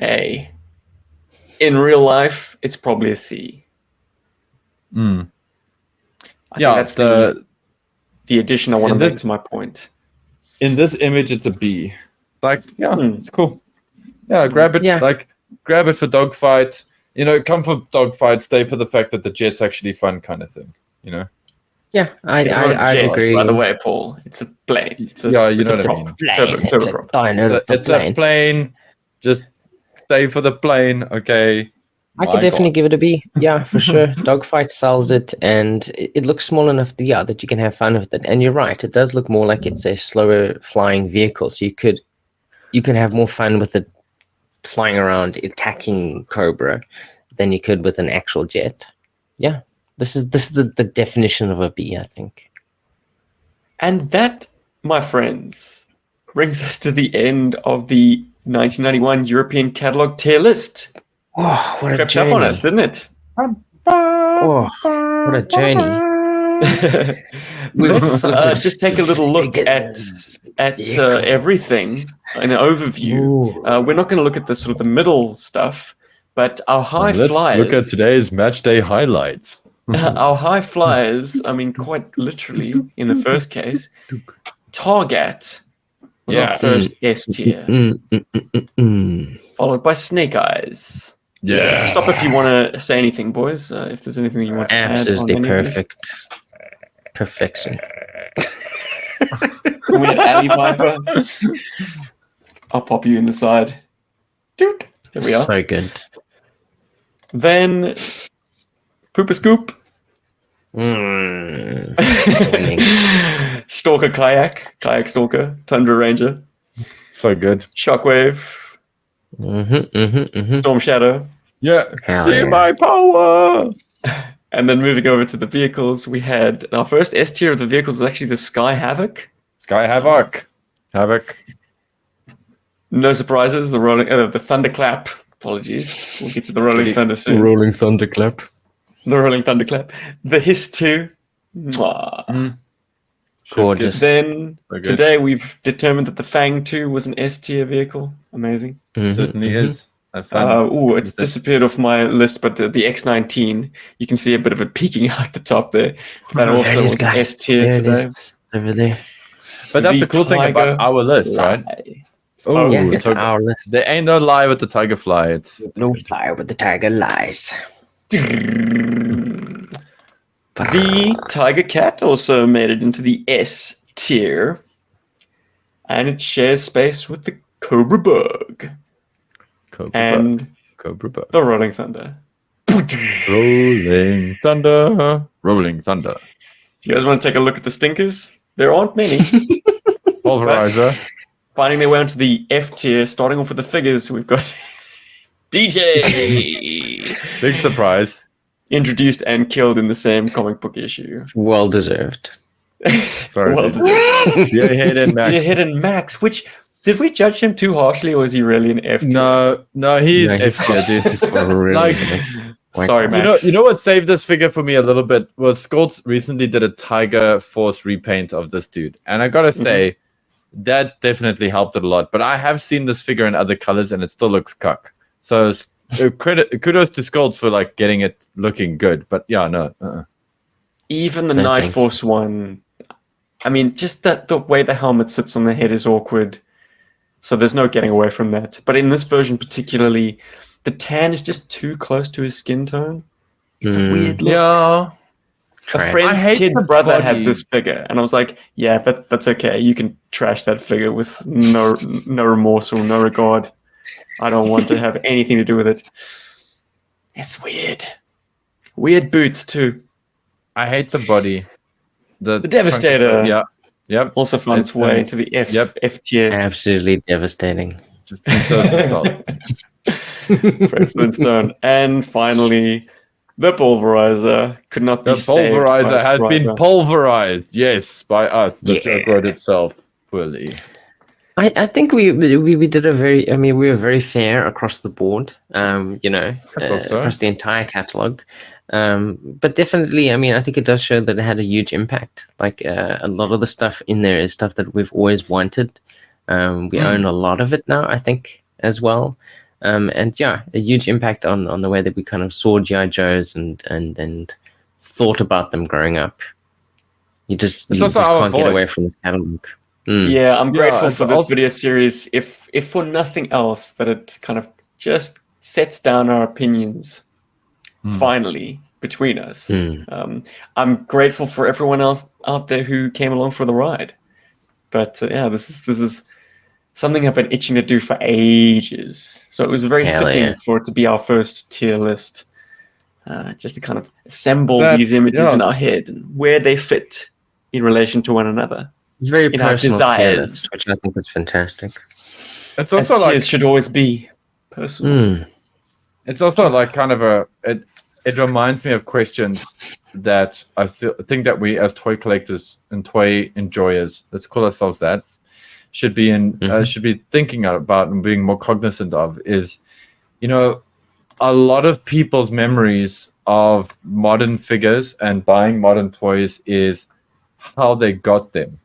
A. In real life, it's probably a C. I think Yeah, that's the addition I want to in make this- to my point. in this image, it's a B. Like, yeah, Hmm. it's cool. Yeah, grab it. Yeah. Like, grab it for dogfights. You know, come for dogfights. Stay for the fact that the jet's actually fun, kind of thing. You know. Yeah, It's not a I'd jet, agree. by the way, Paul. It's a plane. It's a, Yeah, you it's know a what I prop. mean. Plane. Turbo It's prop. a diner It's plane. a plane. Just stay for the plane, okay? I My could definitely God. give it a B. Yeah, for sure. Dogfight sells it, and it looks small enough that you can have fun with it. And you're right, it does look more like it's a slower flying vehicle, so you can have more fun with it flying around attacking Cobra than you could with an actual jet. Yeah, this is the definition of a B, I think. And that, my friends, brings us to the end of the 1991 European Catalogue tier list. Oh, what a Crept up journey! on us, didn't it? Oh, what a journey! Let's looked at just take a little look figures, at vehicles. everything in an overview. Ooh. We're not going to look at the sort of the middle stuff, but our high Let's flyers. look at today's match day highlights. Our high flyers, I mean, quite literally, in the first case, Target was our first S tier, followed by Snake Eyes. Yeah. Stop if you want to say anything, boys. If there's anything you want to Absolutely add on any of perfect. Perfection. this. Can we add Ali Viper? I'll pop you in the side. Doot. There we are. So good. Then Pooper Scoop. Stalker Kayak Stalker, Tundra Ranger, So good. Shockwave, Storm Shadow. Yeah. Hell See yeah. my power. And then moving over to the vehicles, we had our first S tier of the vehicles was actually the Sky Havoc. Sky Havoc. Havoc. No surprises. The Thunderclap. Apologies. We'll get to the Rolling Thunder soon. Rolling thunderclap. The Rolling Thunderclap. The Hiss 2. Mwah. Gorgeous. Then So good. today we've determined that the Fang 2 was an S tier vehicle. Amazing. Certainly is. I found It's disappeared off my list, but the X19, you can see a bit of it peeking out the top there. That also was an S tier today. Over there. But that's the cool thing Tiger about our list, right? Lie. Oh, Yeah, it's so our list. there ain't no lie with the tiger fly. It's No fire with the tiger lies. The Tiger Cat also made it into the S tier, and it shares space with the Cobra Bug Cobra Bug. and Cobra Bug. the Rolling Thunder. Rolling thunder. Rolling thunder. Do you guys want to take a look at the stinkers? There aren't many. Pulverizer. Finding their way onto the F tier, starting off with the figures, we've got DJ. Big surprise. Introduced and killed in the same comic book issue. Well deserved. Sorry, Well dude. deserved. Spearhead and Max. Spearhead and Max, which did we judge him too harshly, or is he really an F tier? No, he's No, F tier, dude. For real. Like, Sorry, Max. You know what saved this figure for me a little bit was Scorch recently did a Tiger Force repaint of this dude, and I gotta say that definitely helped it a lot. But I have seen this figure in other colors, and it still looks cuck. So kudos to Scorch for like getting it looking good. But yeah, no. Even the No, Night thanks. Force one, I mean, just the way the helmet sits on the head is awkward. So there's no getting away from that. But in this version particularly, the tan is just too close to his skin tone. It's a weird look. Yeah. A Trash. friend's I hate kid the brother body. had this figure, and I was like, yeah, but that's okay. You can trash that figure with no remorse or no regard. I don't want to have anything to do with it. It's weird. Weird boots, too. I hate the body. The Devastator. Yeah. Yep. Also found its It's, way to the F tier. Absolutely devastating. Just those insults. Fred Flintstone. And finally, the Pulverizer could not be The saved by pulverizer its has been rider. pulverized. Yes, by us. The Yeah. joke wrote itself poorly. I think we did a very, we were very fair across the board, thought so. across the entire catalog. But definitely, I think it does show that it had a huge impact. Like a lot of the stuff in there is stuff that we've always wanted. We own a lot of it now, I think, as well. And yeah, a huge impact on the way that we kind of saw GI Joes and thought about them growing up. You just also our can't get away voice. from this catalog. Yeah, I'm grateful it's for this also- video series, if for nothing else, that it kind of just sets down our opinions finally between us. I'm grateful for everyone else out there who came along for the ride. But yeah, this is something I've been itching to do for ages. So it was very Hell fitting yeah. for it to be our first tier list. Just to kind of assemble That- these images yeah. in our head and where they fit in relation to one another. Very In our personal tier desires. list, which I think is fantastic. It's As also tiers like should always be personal. it's also like kind of it reminds me of questions that I think that we as toy collectors and toy enjoyers, let's call ourselves that, should be thinking about and being more cognizant of is, a lot of people's memories of modern figures and buying modern toys is how they got them.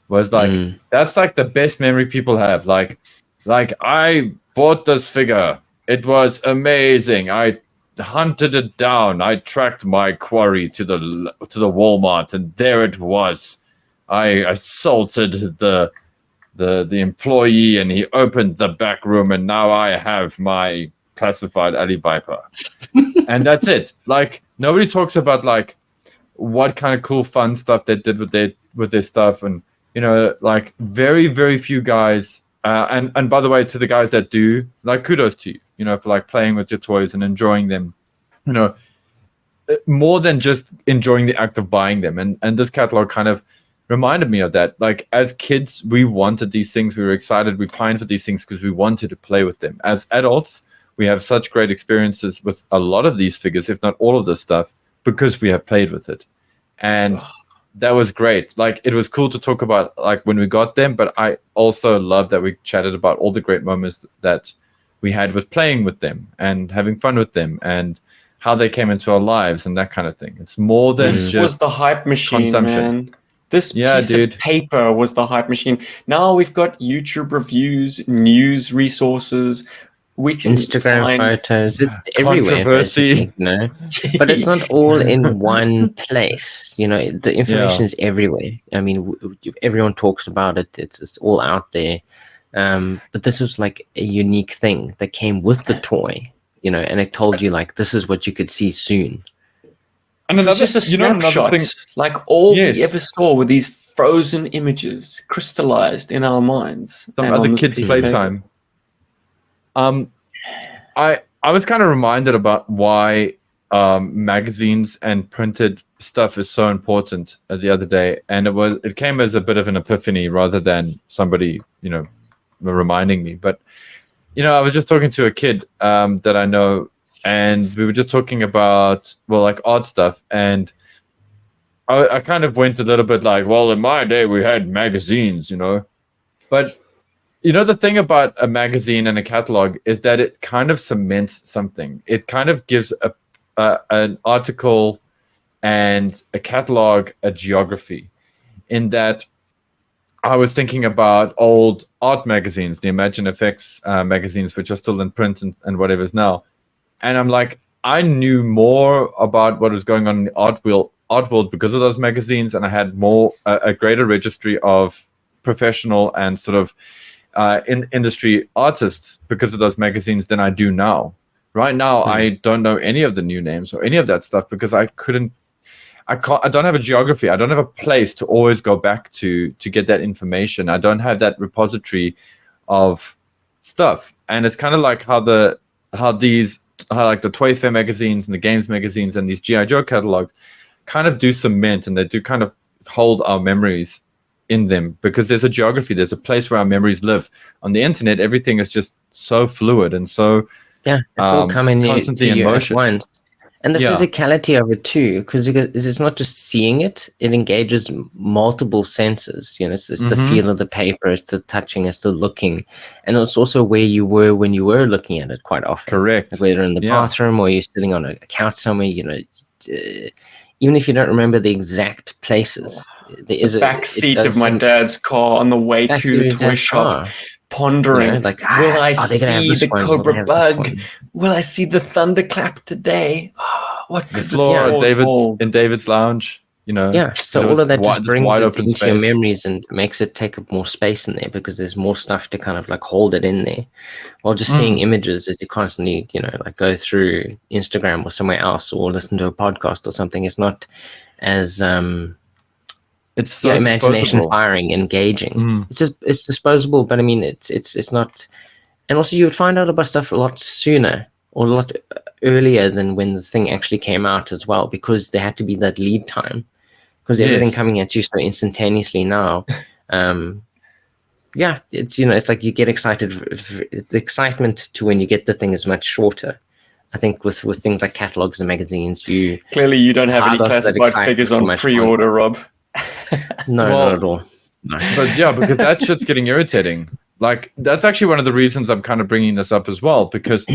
Was like that's like the best memory people have. Like I bought this figure. It was amazing. I hunted it down. I tracked my quarry to the Walmart, and there it was. I assaulted the employee, and he opened the back room, and now I have my classified alley viper. And that's it. Like nobody talks about like what kind of cool fun stuff they did with their stuff, and like very, very few guys. And by the way, to the guys that do, like, kudos to you, for like playing with your toys and enjoying them, more than just enjoying the act of buying them. And this catalog kind of reminded me of that. Like as kids, we wanted these things. We were excited. We pined for these things because we wanted to play with them. As adults, we have such great experiences with a lot of these figures, if not all of this stuff, because we have played with it. And that was great. Like it was cool to talk about like when we got them, but I also love that we chatted about all the great moments that we had with playing with them and having fun with them and how they came into our lives and that kind of thing. It's more than This just was the hype machine, consumption. man. This piece dude. of paper was the hype machine. Now we've got YouTube reviews, news resources. We can Instagram find photos, it's everywhere. Controversy. Basically, but it's not all in one place. The information is everywhere. I mean, everyone talks about it. It's all out there. But this was like a unique thing that came with the toy, and it told you like this is what you could see soon. And It was another, just a snapshot. thing, Like all Yes. we ever saw were these frozen images crystallized in our minds. some and on other this kids' piece of paper. playtime. I was kind of reminded about why magazines and printed stuff is so important the other day, and it came as a bit of an epiphany rather than somebody reminding me. But I was just talking to a kid that I know, and we were just talking about, well, like art stuff. And I kind of went a little bit like, well, in my day, we had magazines, But, the thing about a magazine and a catalog is that it kind of cements something. It kind of gives an article and a catalog a geography, in that I was thinking about old art magazines, the Imagine Effects magazines, which are still in print and whatever's now. And I'm like, I knew more about what was going on in the art world because of those magazines, and I had a greater registry of professional and sort of industry artists because of those magazines than I do now. Right now, I don't know any of the new names or any of that stuff because I don't have a geography. I don't have a place to always go back to get that information. I don't have that repository of stuff. And it's kind of like how like the Toy Fair magazines and the games magazines and these GI Joe catalogs kind of do cement, and they do kind of hold our memories in them because there's a geography. There's a place where our memories live. On the internet, everything is just so fluid and so it's all coming constantly to in you motion. at once. And the physicality of it too, because it's not just seeing it; it engages multiple senses. It's the feel of the paper, it's the touching, it's the looking, and it's also where you were when you were looking at it. Quite often, correct. Like whether in the bathroom or you're sitting on a couch somewhere. Even if you don't remember the exact places, there is the back seat of my dad's car on the way to the toy shop. Pondering, like, will I see the Cobra Bug? Will I see the Thunderclap today? Oh, what could the floor in David's lounge? So all of that just brings it into your memories and makes it take up more space in there because there's more stuff to kind of like hold it in there. While just seeing images as you constantly, like go through Instagram or somewhere else or listen to a podcast or something, it's not as it's so imagination firing, engaging. It's disposable, but I mean it's not. And also you would find out about stuff a lot sooner or a lot earlier than when the thing actually came out as well, because there had to be that lead time, because everything coming at you so instantaneously now. It's it's like you get excited. The excitement to when you get the thing is much shorter. I think with things like catalogs and magazines, clearly you don't have any classified figures on pre-order, Rob. No, not at all. No. But because that shit's getting irritating. Like, that's actually one of the reasons I'm kind of bringing this up as well, because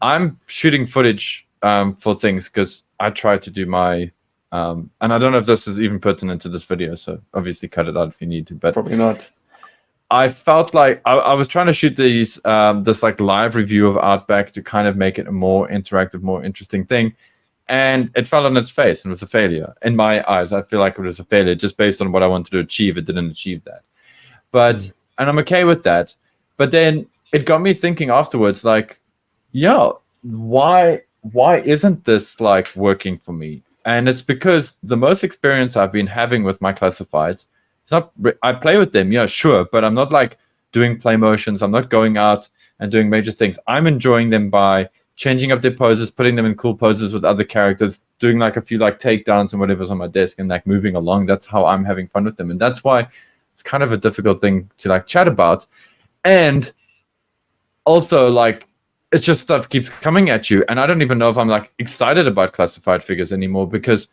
I'm shooting footage for things because I try to do my and I don't know if this is even pertinent to this video, so obviously cut it out if you need to, but probably not. I felt like I was trying to shoot this like live review of Outback to kind of make it a more interactive, more interesting thing. And it fell on its face and was a failure. In my eyes, I feel like it was a failure just based on what I wanted to achieve. It didn't achieve that. But, and I'm okay with that. But then it got me thinking afterwards, like, why isn't this like working for me? And it's because the most experience I've been having with my classifieds, I play with them, sure, but I'm not like doing play motions. I'm not going out and doing major things. I'm enjoying them by changing up their poses, putting them in cool poses with other characters, doing like a few like takedowns and whatever's on my desk and like moving along. That's how I'm having fun with them. And that's why it's kind of a difficult thing to like chat about. And also like, it's just stuff keeps coming at you. And I don't even know if I'm like excited about classified figures anymore, because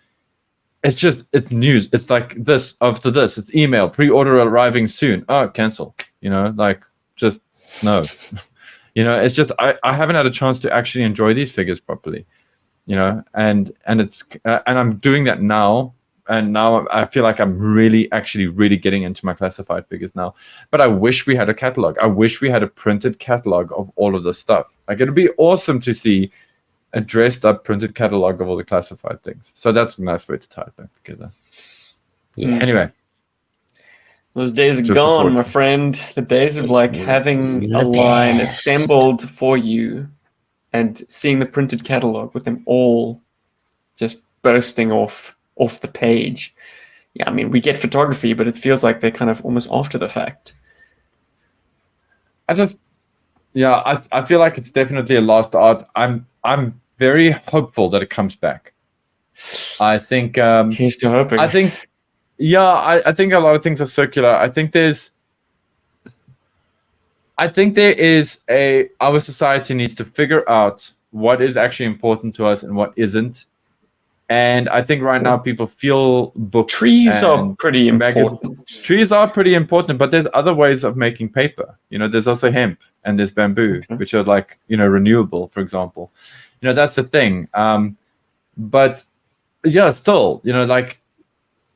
it's news. It's like this after this, it's email, pre-order arriving soon. Oh, cancel, like just no. It's just I haven't had a chance to actually enjoy these figures properly, and it's and I'm doing that now, and now I feel like I'm really getting into my classified figures now. But I wish we had a catalog. I wish we had a printed catalog of all of this stuff. Like, it'd be awesome to see a dressed up printed catalog of all the classified things. So that's a nice way to tie it back together. Yeah. Anyway. Those days are gone, my friend. The days of like having a line assembled for you and seeing the printed catalog with them all just bursting off the page. Yeah, I mean, we get photography, but it feels like they're kind of almost after the fact. I feel like it's definitely a lost art. I'm very hopeful that it comes back. I think here's to hoping. I think I think a lot of things are circular. I think there's I think there is our society needs to figure out what is actually important to us and what isn't. And I think right now people feel books. Trees are and pretty magazines. important. Trees are pretty important, but there's other ways of making paper. There's also hemp and there's bamboo, which are like, renewable, for example. That's the thing. But yeah, still, like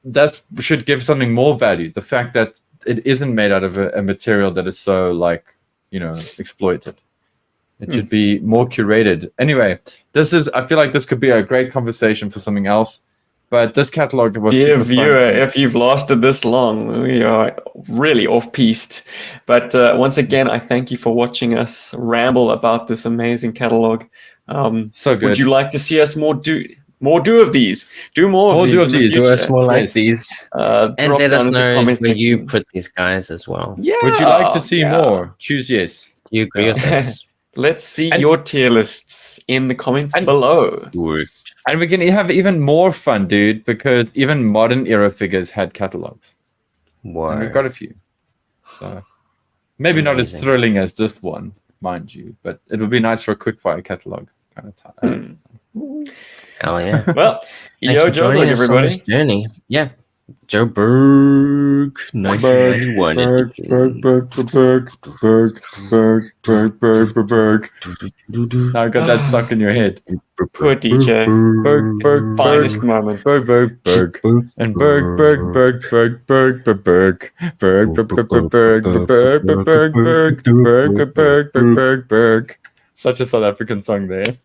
that should give something more value. The fact that it isn't made out of a material that is so like, exploited. It should be more curated. Anyway, I feel like this could be a great conversation for something else. But this catalog was Dear super fun viewer, to me. if you've lasted this long, we are really off-piste. But once again, I thank you for watching us ramble about this amazing catalog. So good. Would you like to see us do of these? Do more of these. do of in the these. Do future? us more like Yes. these. Drop And let down us in the know comment where you section. put these guys as well. Yeah. Would you like to see yeah. more? Choose yes. Do you agree with us? Let's see And- your tier lists in the comments And- below. And we can have even more fun, dude, because even modern era figures had catalogs. And we've got a few. So maybe not as Amazing. thrilling as this one, mind you, but it would be nice for a quickfire catalog kind of time. Hell yeah. Well, Thanks yo, for joining Joburg, us on everybody. this journey. Yeah. Joburg 1991. Now I got that stuck in your head. Poor DJ. Berg, Finest moment. Berg, and Berg. Such a South African song there.